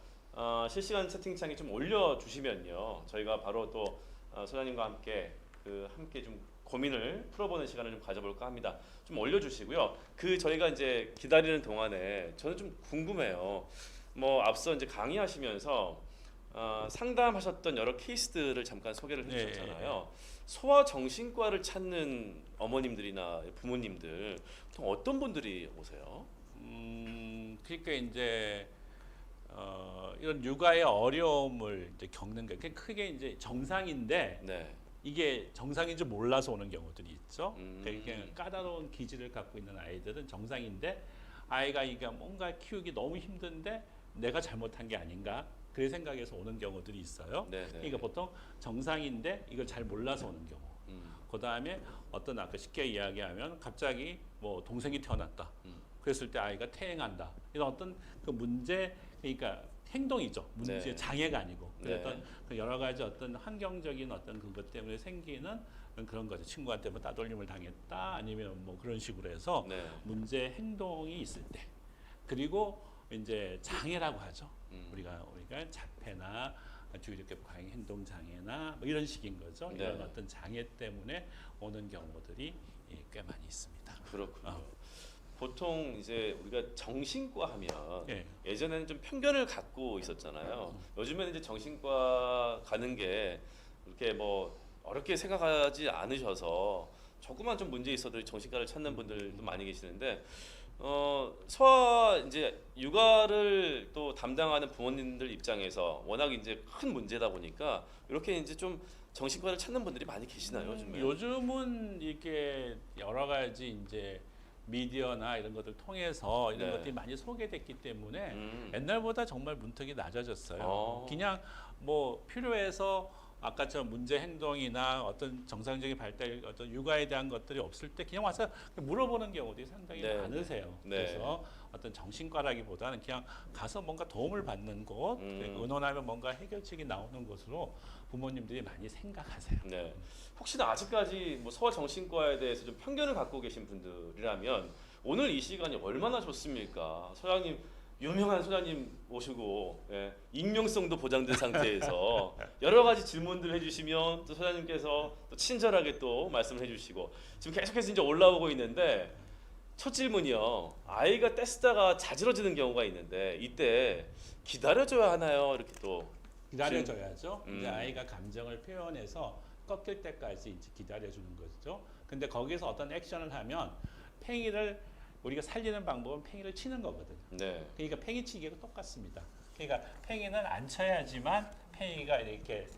실시간 채팅창에 좀 올려주시면요 저희가 바로 또 소장님과 함께 함께 좀 고민을 풀어보는 시간을 좀 가져볼까 합니다. 좀 올려주시고요. 저희가 이제 기다리는 동안에 저는 좀 궁금해요. 뭐 앞서 이제 강의하시면서 상담하셨던 여러 케이스들을 잠깐 소개를 해주셨잖아요. 소아 정신과를 찾는 어머님들이나 부모님들 보통 어떤 분들이 오세요? 그러니까 이제 이런 육아의 어려움을 이제 겪는 게 크게 이제 정상인데 네. 이게 정상인 줄 몰라서 오는 경우들이 있죠. 음. 그러니까 까다로운 기질을 갖고 있는 아이들은 정상인데 아이가 이게 뭔가 키우기 너무 힘든데 내가 잘못한 게 아닌가 그래 생각해서 오는 경우들이 있어요. 네네. 그러니까 보통 정상인데 이걸 잘 몰라서 오는 경우. 그 다음에 어떤 아까 쉽게 이야기하면 갑자기 뭐 동생이 태어났다. 그랬을 때 아이가 퇴행한다. 이런 어떤 그 문제 그러니까 행동이죠. 문제 네. 장애가 아니고 네. 어떤 그 여러 가지 어떤 환경적인 어떤 그것 때문에 생기는 그런 거죠. 친구한테 뭐 따돌림을 당했다 아니면 뭐 그런 식으로 해서 네. 문제 행동이 있을 때 그리고 이제 장애라고 하죠. 우리가 자폐나 주의력계 과잉 행동 장애나 뭐 이런 식인 거죠. 네. 이런 어떤 장애 때문에 오는 경우들이 꽤 많이 있습니다. 그렇군요. 보통 이제 우리가 정신과 하면 예. 예전에는 좀 편견을 갖고 있었잖아요. 요즘에는 이제 정신과 가는 게 그렇게 뭐 어렵게 생각하지 않으셔서 조금만 좀 문제 있어도 정신과를 찾는 분들도 많이 계시는데 소아 이제 육아를 또 담당하는 부모님들 입장에서 워낙 이제 큰 문제다 보니까 이렇게 이제 좀 정신과를 찾는 분들이 많이 계시나요, 요즘에? 요즘은 이렇게 여러 가지 이제 미디어나 이런 것들 통해서 이런 네. 것들이 많이 소개됐기 때문에 음. 옛날보다 정말 문턱이 낮아졌어요. 그냥 뭐 필요해서 아까처럼 문제 행동이나 어떤 정상적인 발달, 어떤 육아에 대한 것들이 없을 때 그냥 와서 물어보는 경우들이 상당히 네. 많으세요. 네. 그래서 어떤 정신과라기보다는 그냥 가서 뭔가 도움을 받는 곳, 의논하면 뭔가 해결책이 나오는 곳으로 부모님들이 많이 생각하세요. 네. 혹시나 아직까지 뭐 소아 정신과에 대해서 좀 편견을 갖고 계신 분들이라면 오늘 이 시간이 얼마나 좋습니까? 소장님 유명한 소장님 모시고 익명성도 보장된 상태에서 여러 가지 질문들 해주시면 또 소장님께서 또 친절하게 또 말씀을 해주시고 지금 계속해서 이제 올라오고 있는데 첫 질문이요. 아이가 떼쓰다가 자지러지는 경우가 있는데 이때 기다려줘야 하나요? 이렇게 또 기다려줘야죠. 이제 아이가 감정을 표현해서 꺾일 때까지 이제 기다려주는 거죠. 근데 거기서 어떤 액션을 하면 팽이를 우리가 살리는 방법은 팽이를 치는 거거든요. 네. 그러니까 팽이 치기가 똑같습니다. 그러니까 팽이는 안 쳐야지만 팽이가 이렇게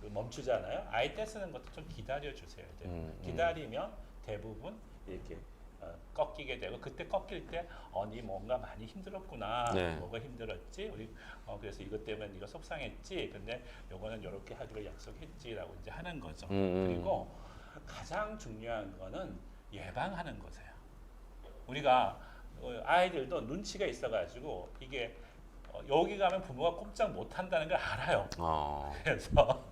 멈추잖아요. 아이 떼쓰는 것도 좀 기다려 주셔야 돼요. 기다리면 대부분 이렇게 꺾이게 되고 그때 꺾일 때 니 뭔가 많이 힘들었구나. 네. 뭐가 힘들었지? 우리 그래서 이것 때문에 네가 속상했지. 근데 요거는 이렇게 하기로 약속했지라고 이제 하는 거죠. 그리고 가장 중요한 거는 예방하는 거세요. 우리가 아이들도 눈치가 있어가지고 이게 여기 가면 부모가 꼼짝 못 한다는 걸 알아요. 그래서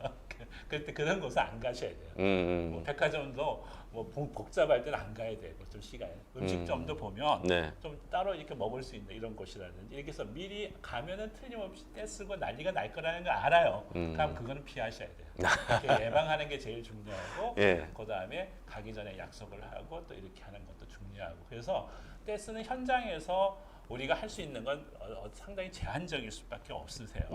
그때 그런 곳은 안 가셔야 돼요. 뭐 백화점도 뭐 복잡할 때는 안 가야 돼요. 좀 시간에 음식점도 보면 네. 좀 따로 이렇게 먹을 수 있는 이런 곳이라든지 이렇게 해서 미리 가면은 틀림없이 떼쓰고 난리가 날 거라는 걸 알아요. 그럼 그거는 피하셔야 돼요. 이렇게 예방하는 게 제일 중요하고 예. 그 다음에 가기 전에 약속을 하고 또 이렇게 하는 것도 중요하고 그래서 떼쓰는 현장에서 우리가 할 수 있는 건 상당히 제한적일 수밖에 없으세요.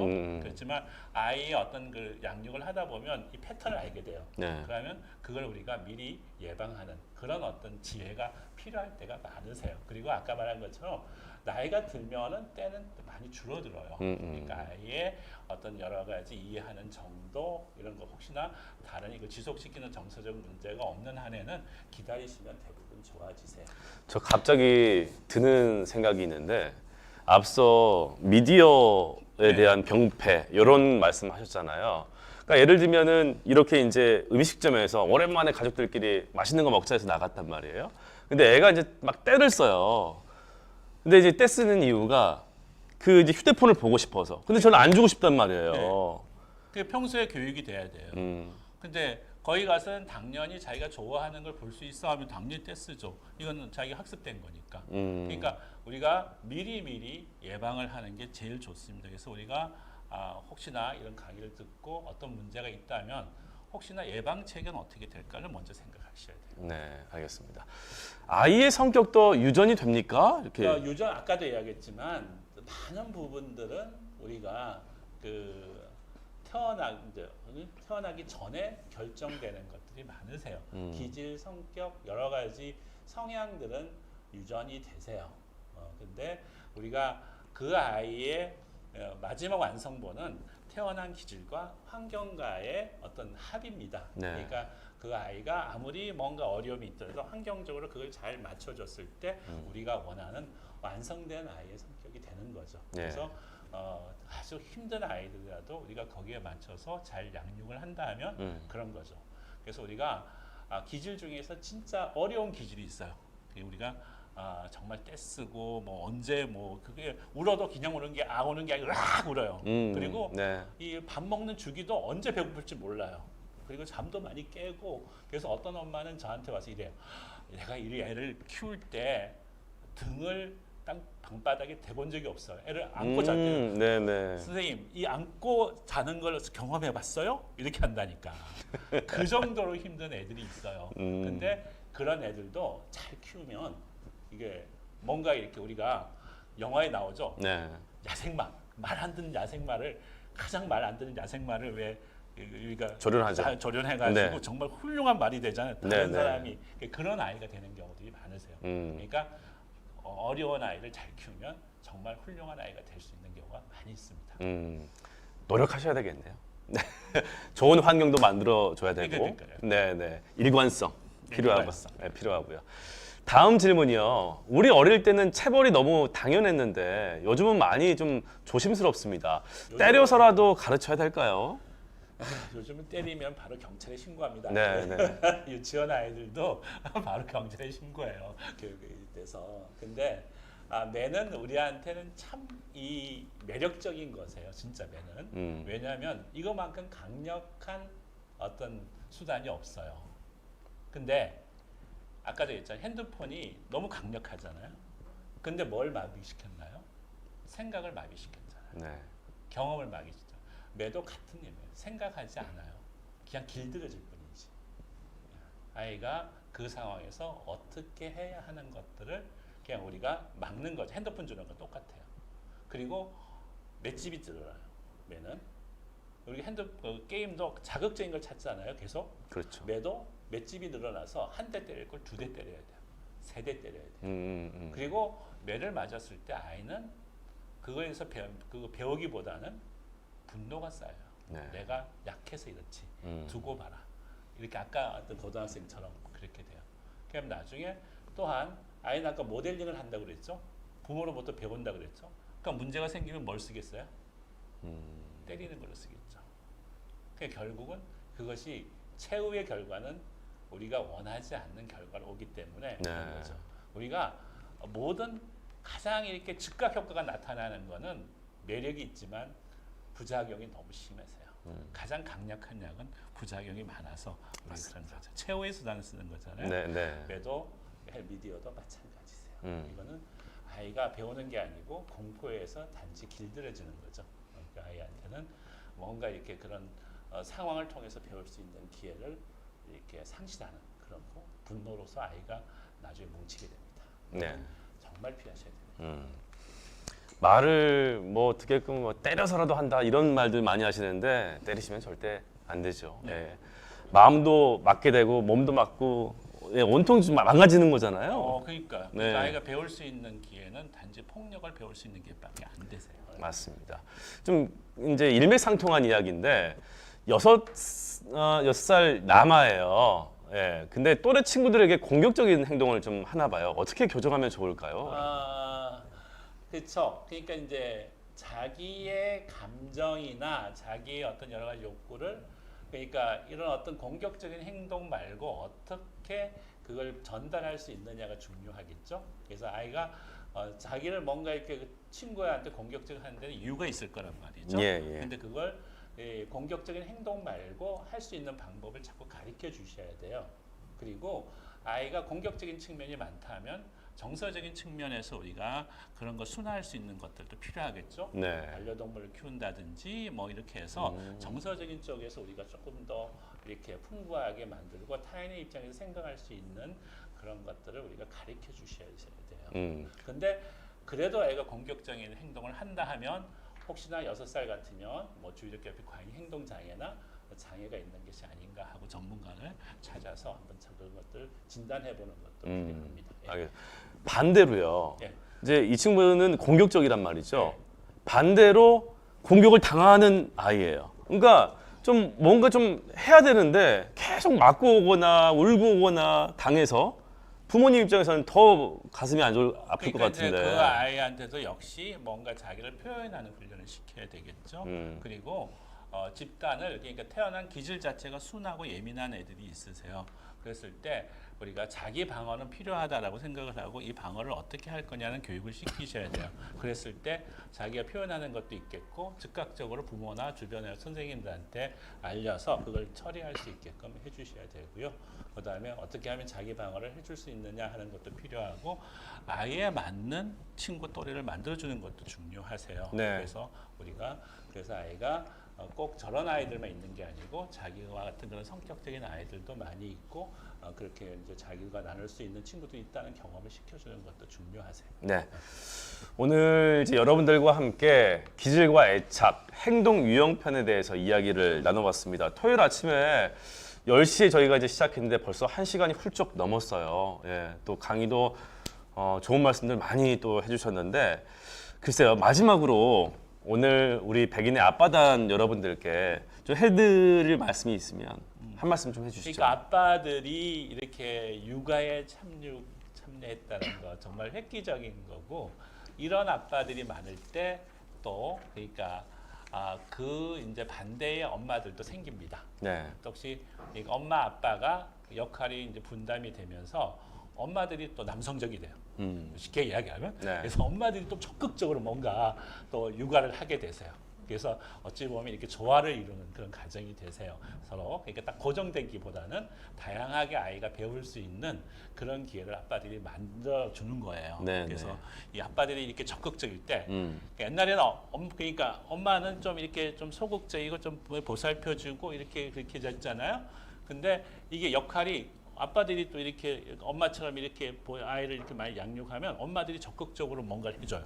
그렇지만 아이의 어떤 그 양육을 하다 보면 이 패턴을 알게 돼요. 네. 그러면 그걸 우리가 미리 예방하는 그런 어떤 지혜가 필요할 때가 많으세요. 그리고 아까 말한 것처럼 나이가 들면은 때는 많이 줄어들어요. 그러니까 아이의 어떤 여러 가지 이해하는 정도 이런 거 혹시나 다른 이거 지속시키는 정서적 문제가 없는 한에는 기다리시면 대부분 좋아지세요. 저 갑자기 드는 생각이 있는데 앞서 미디어에 네. 대한 병폐 이런 말씀하셨잖아요. 그러니까 예를 들면은 이렇게 이제 음식점에서 오랜만에 가족들끼리 맛있는 거 먹자 해서 나갔단 말이에요. 근데 애가 이제 막 떼를 써요. 근데 이제 떼 쓰는 이유가 그 이제 휴대폰을 보고 싶어서. 근데 저는 안 주고 싶단 말이에요. 네. 그게 평소에 교육이 돼야 돼요. 근데 거기 가서는 당연히 자기가 좋아하는 걸 볼 수 있어 하면 당연히 떼쓰죠. 이거는 자기가 학습된 거니까. 그러니까 우리가 미리 예방을 하는 게 제일 좋습니다. 그래서 우리가 혹시나 이런 강의를 듣고 어떤 문제가 있다면 혹시나 예방책은 어떻게 될까를 먼저 생각하셔야 돼요. 네, 알겠습니다. 아이의 성격도 유전이 됩니까? 이렇게. 그러니까 유전 아까도 이야기했지만 많은 부분들은 우리가 그 태어나기 전에 결정되는 것들이 많으세요. 기질, 성격, 여러 가지 성향들은 유전이 되세요. 근데 우리가 그 아이의 마지막 완성본은 태어난 기질과 환경과의 어떤 합입니다. 네. 그러니까 그 아이가 아무리 뭔가 어려움이 있더라도 환경적으로 그걸 잘 맞춰줬을 때 우리가 원하는 완성된 아이의 성격이 되는 거죠. 네. 그래서 아주 힘든 아이들이라도 우리가 거기에 맞춰서 잘 양육을 한다면 그런 거죠. 그래서 우리가 기질 중에서 진짜 어려운 기질이 있어요. 우리가 정말 떼쓰고 뭐 언제 뭐 그게 울어도 그냥 우는 게 아니라 락 울어요. 그리고 네. 이 밥 먹는 주기도 언제 배고플지 몰라요. 그리고 잠도 많이 깨고 그래서 어떤 엄마는 저한테 와서 이래요. 내가 이 애를 키울 때 등을 땅 방바닥에 대본 적이 없어요. 애를 안고 잤대요. 네네. 선생님, 이 안고 자는 걸 경험해 봤어요? 이렇게 한다니까. 그 정도로 힘든 애들이 있어요. 근데 그런 애들도 잘 키우면 이게 뭔가 이렇게 우리가 영화에 나오죠. 네. 야생마, 말 안 듣는 야생마를 가장 말 안 듣는 야생마를 왜 우리가 조련하죠. 조련해가지고 네. 정말 훌륭한 말이 되잖아요. 다른 네, 네. 사람이 그런 아이가 되는 경우들이 많으세요. 그러니까 어려운 아이를 잘 키우면 정말 훌륭한 아이가 될 수 있는 경우가 많이 있습니다. 노력하셔야 되겠네요. 네. 좋은 환경도 만들어줘야 되고, 그러니까요. 네네. 일관성 필요하고, 일관성. 네, 필요하고요. 다음 질문이요. 우리 어릴 때는 체벌이 너무 당연했는데 요즘은 많이 좀 조심스럽습니다. 때려서라도 가르쳐야 될까요? 요즘은 때리면 바로 경찰에 신고합니다. 네, 네. 유치원 아이들도 바로 경찰에 신고해요. 교육에 대해서. 근데 매는 우리한테는 참 이 매력적인 거세요. 진짜 매는. 왜냐하면 이거만큼 강력한 어떤 수단이 없어요. 근데 아까도 얘기했잖아요. 핸드폰이 너무 강력하잖아요. 근데 뭘 마비시켰나요? 생각을 마비시켰잖아요. 네. 경험을 마비시켰죠. 매도 같은 일이에요. 생각하지 않아요. 그냥 길들여질 뿐이지. 아이가 그 상황에서 어떻게 해야 하는 것들을 그냥 우리가 막는 거죠. 핸드폰 주는 건 똑같아요. 그리고 맷집이 늘어나요. 매는 우리 게임도 자극적인 걸 찾잖아요. 계속. 그렇죠. 매도 맷집이 늘어나서 한 대 때릴 걸 두 대 때려야 돼요. 세 대 때려야 돼요. 그리고 매를 맞았을 때 아이는 그거에서 배우기보다는 분노가 쌓여요. 네. 내가 약해서 이렇지. 두고 봐라. 이렇게 아까 어떤 고등학생처럼 그렇게 돼요. 그럼 나중에 또한 아이는 아까 모델링을 한다고 그랬죠. 부모로부터 배운다 그랬죠. 그러니까 문제가 생기면 뭘 쓰겠어요? 때리는 걸로 쓰겠죠. 그러니까 결국은 그것이 최후의 결과는 우리가 원하지 않는 결과로 오기 때문에 그런 거죠. 우리가 모든 가장 이렇게 즉각 효과가 나타나는 거는 매력이 있지만 부작용이 너무 심해서요. 가장 강력한 약은 부작용이 많아서 우리가 그런 거죠. 최후의 수단을 쓰는 거잖아요. 네, 네. 그래도 헬미디어도 마찬가지세요. 이거는 아이가 배우는 게 아니고 공포에서 단지 길들여지는 거죠. 그러니까 아이한테는 뭔가 이렇게 그런 상황을 통해서 배울 수 있는 기회를 이렇게 상실하는 그런 거. 분노로서 아이가 나중에 뭉치게 됩니다. 네. 정말 피하셔야 됩니다. 말을 뭐 어떻게끔 뭐 때려서라도 한다 이런 말들 많이 하시는데 때리시면 절대 안 되죠. 네. 예. 마음도 맞게 되고 몸도 맞고 예, 온통 좀 망가지는 거잖아요. 그러니까 네. 아이가 배울 수 있는 기회는 단지 폭력을 배울 수 있는 기회밖에 안 되세요. 맞습니다. 좀 이제 일맥상통한 이야기인데 6살 남아예요. 예. 근데 또래 친구들에게 공격적인 행동을 좀 하나 봐요. 어떻게 교정하면 좋을까요? 그렇죠. 그러니까 이제 자기의 감정이나 자기의 어떤 여러 가지 욕구를 그러니까 이런 어떤 공격적인 행동 말고 어떻게 그걸 전달할 수 있느냐가 중요하겠죠. 그래서 아이가 자기를 뭔가 이렇게 그 친구한테 공격적으로 하는 데는 이유가 있을 거란 말이죠. 예, 예. 근데 그걸 공격적인 행동 말고 할 수 있는 방법을 자꾸 가르쳐 주셔야 돼요. 그리고 아이가 공격적인 측면이 많다면 정서적인 측면에서 우리가 그런 거 순화할 수 있는 것들도 필요하겠죠. 네. 반려동물을 키운다든지 뭐 이렇게 해서 정서적인 쪽에서 우리가 조금 더 이렇게 풍부하게 만들고 타인의 입장에서 생각할 수 있는 그런 것들을 우리가 가르쳐 주셔야 돼요. 근데 그래도 애가 공격적인 행동을 한다 하면 혹시나 6살 같으면 뭐 주의력 결핍 과잉 행동 장애나 장애가 있는 것이 아닌가 하고 전문가를 찾아서 한번 그런 것들 진단해 보는 것도 필요합니다. 예. 반대로요. 예. 이제 이 친구는 공격적이란 말이죠. 네. 반대로 공격을 당하는 아이예요. 그러니까 좀 뭔가 좀 해야 되는데 계속 맞고 오거나 울고 오거나 당해서 부모님 입장에서는 더 가슴이 아플 것 같은데. 이제 그 아이한테도 역시 뭔가 자기를 표현하는 훈련을 시켜야 되겠죠. 그리고 집단을 그러니까 태어난 기질 자체가 순하고 예민한 애들이 있으세요. 그랬을 때 우리가 자기 방어는 필요하다라고 생각을 하고 이 방어를 어떻게 할 거냐는 교육을 시키셔야 돼요. 그랬을 때 자기가 표현하는 것도 있겠고 즉각적으로 부모나 주변의 선생님들한테 알려서 그걸 처리할 수 있게끔 해주셔야 되고요. 그 다음에 어떻게 하면 자기 방어를 해줄 수 있느냐 하는 것도 필요하고 아이에 맞는 친구 또래를 만들어주는 것도 중요하세요. 네. 그래서 아이가 꼭 저런 아이들만 있는 게 아니고 자기와 같은 그런 성격적인 아이들도 많이 있고 그렇게 이제 자기가 나눌 수 있는 친구도 있다는 경험을 시켜주는 것도 중요하세요. 네. 오늘 이제 여러분들과 함께 기질과 애착, 행동 유형편에 대해서 이야기를 나눠봤습니다. 토요일 아침에 10시에 저희가 이제 시작했는데 벌써 1시간이 훌쩍 넘었어요. 예, 또 강의도 좋은 말씀들 많이 또 해주셨는데 글쎄요, 마지막으로 오늘 우리 백인의 아빠단 여러분들께 좀 해드릴 말씀이 있으면 한 말씀 좀 해주시죠. 그러니까 아빠들이 이렇게 육아에 참여했다는 거 정말 획기적인 거고 이런 아빠들이 많을 때 또 그러니까 그 이제 반대의 엄마들도 생깁니다. 네. 혹시 엄마 아빠가 역할이 이제 분담이 되면서 엄마들이 또 남성적이 돼요. 쉽게 이야기하면 네. 그래서 엄마들이 또 적극적으로 뭔가 또 육아를 하게 되세요. 그래서 어찌 보면 이렇게 조화를 이루는 그런 가정이 되세요. 서로 그러니까 딱 고정되기보다는 다양하게 아이가 배울 수 있는 그런 기회를 아빠들이 만들어 주는 거예요. 네, 그래서 네. 이 아빠들이 이렇게 적극적일 때 옛날에는 그러니까 엄마는 좀 이렇게 좀 소극적이고 좀 보살펴주고 이렇게 그렇게 됐잖아요. 근데 이게 역할이 아빠들이 또 이렇게 엄마처럼 이렇게 아이를 이렇게 많이 양육하면 엄마들이 적극적으로 뭔가를 해줘요.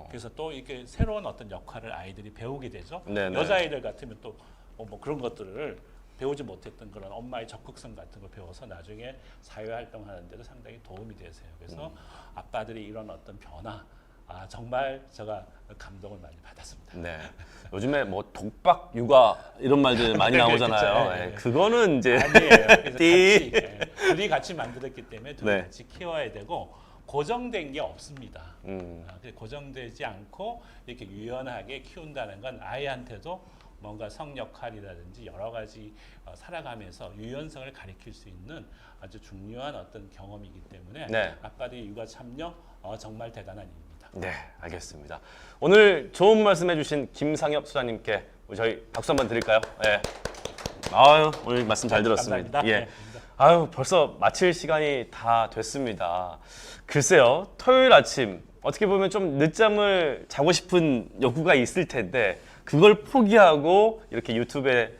그래서 또 이렇게 새로운 어떤 역할을 아이들이 배우게 되죠. 네네. 여자아이들 같으면 또 뭐 그런 것들을 배우지 못했던 그런 엄마의 적극성 같은 걸 배워서 나중에 사회활동하는 데도 상당히 도움이 되세요. 그래서 아빠들이 이런 어떤 변화 정말 제가 감동을 많이 받았습니다. 네. 요즘에 뭐 독박 육아 이런 말들 많이 나오잖아요. 그렇죠. 예, 그거는 이제 아니에요. 그래서 띠. 둘이 같이 만들었기 때문에 둘이 네. 같이 키워야 되고 고정된 게 없습니다. 고정되지 않고 이렇게 유연하게 키운다는 건 아이한테도 뭔가 성 역할이라든지 여러 가지 살아가면서 유연성을 가리킬 수 있는 아주 중요한 어떤 경험이기 때문에 네. 아빠들의 육아 참여 정말 대단한 일입니다. 네, 알겠습니다. 오늘 좋은 말씀해주신 김상엽 소장님께 저희 박수 한번 드릴까요? 네. 아유, 오늘 말씀 잘 들었습니다. 감사합니다. 예. 네, 아유, 벌써 마칠 시간이 다 됐습니다. 글쎄요, 토요일 아침 어떻게 보면 좀 늦잠을 자고 싶은 욕구가 있을 텐데 그걸 포기하고 이렇게 유튜브에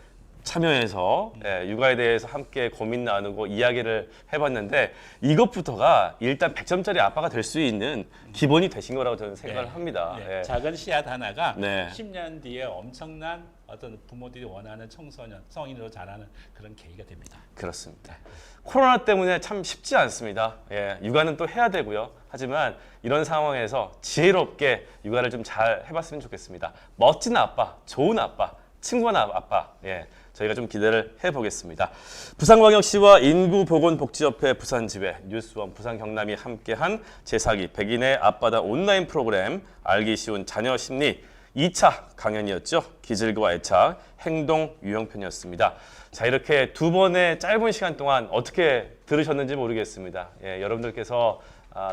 참여해서 육아에 대해서 함께 고민 나누고 이야기를 해봤는데 이것부터가 일단 100점짜리 아빠가 될 수 있는 기본이 되신 거라고 저는 생각을 합니다. 네. 예. 작은 씨앗 하나가 네. 10년 뒤에 엄청난 어떤 부모들이 원하는 청소년, 성인으로 자라는 그런 계기가 됩니다. 그렇습니다. 코로나 때문에 참 쉽지 않습니다. 예, 육아는 또 해야 되고요. 하지만 이런 상황에서 지혜롭게 육아를 좀 잘 해봤으면 좋겠습니다. 멋진 아빠, 좋은 아빠, 친구한 아빠, 예, 저희가 좀 기대를 해보겠습니다. 부산광역시와 인구보건복지협회 부산지회, 뉴스원 부산경남이 함께한 제4기 백인의 아빠다 온라인 프로그램 알기 쉬운 자녀 심리 2차 강연이었죠. 기질과 애착, 행동 유형편이었습니다. 자, 이렇게 두 번의 짧은 시간 동안 어떻게 들으셨는지 모르겠습니다. 예, 여러분들께서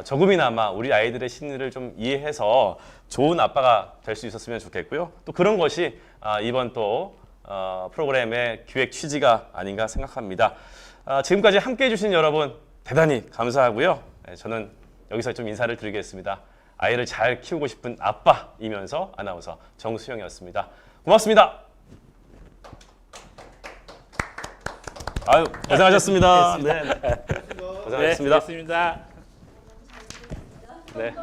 조금이나마 우리 아이들의 심리를 좀 이해해서 좋은 아빠가 될 수 있었으면 좋겠고요. 또 그런 것이 이번 또 프로그램의 기획 취지가 아닌가 생각합니다. 지금까지 함께해 주신 여러분 대단히 감사하고요. 예, 저는 여기서 좀 인사를 드리겠습니다. 아이를 잘 키우고 싶은 아빠이면서 아나운서 정수영이었습니다. 고맙습니다. 아유, 고생하셨습니다. 네. 고생하셨습니다. 네, 됐습니다. 네.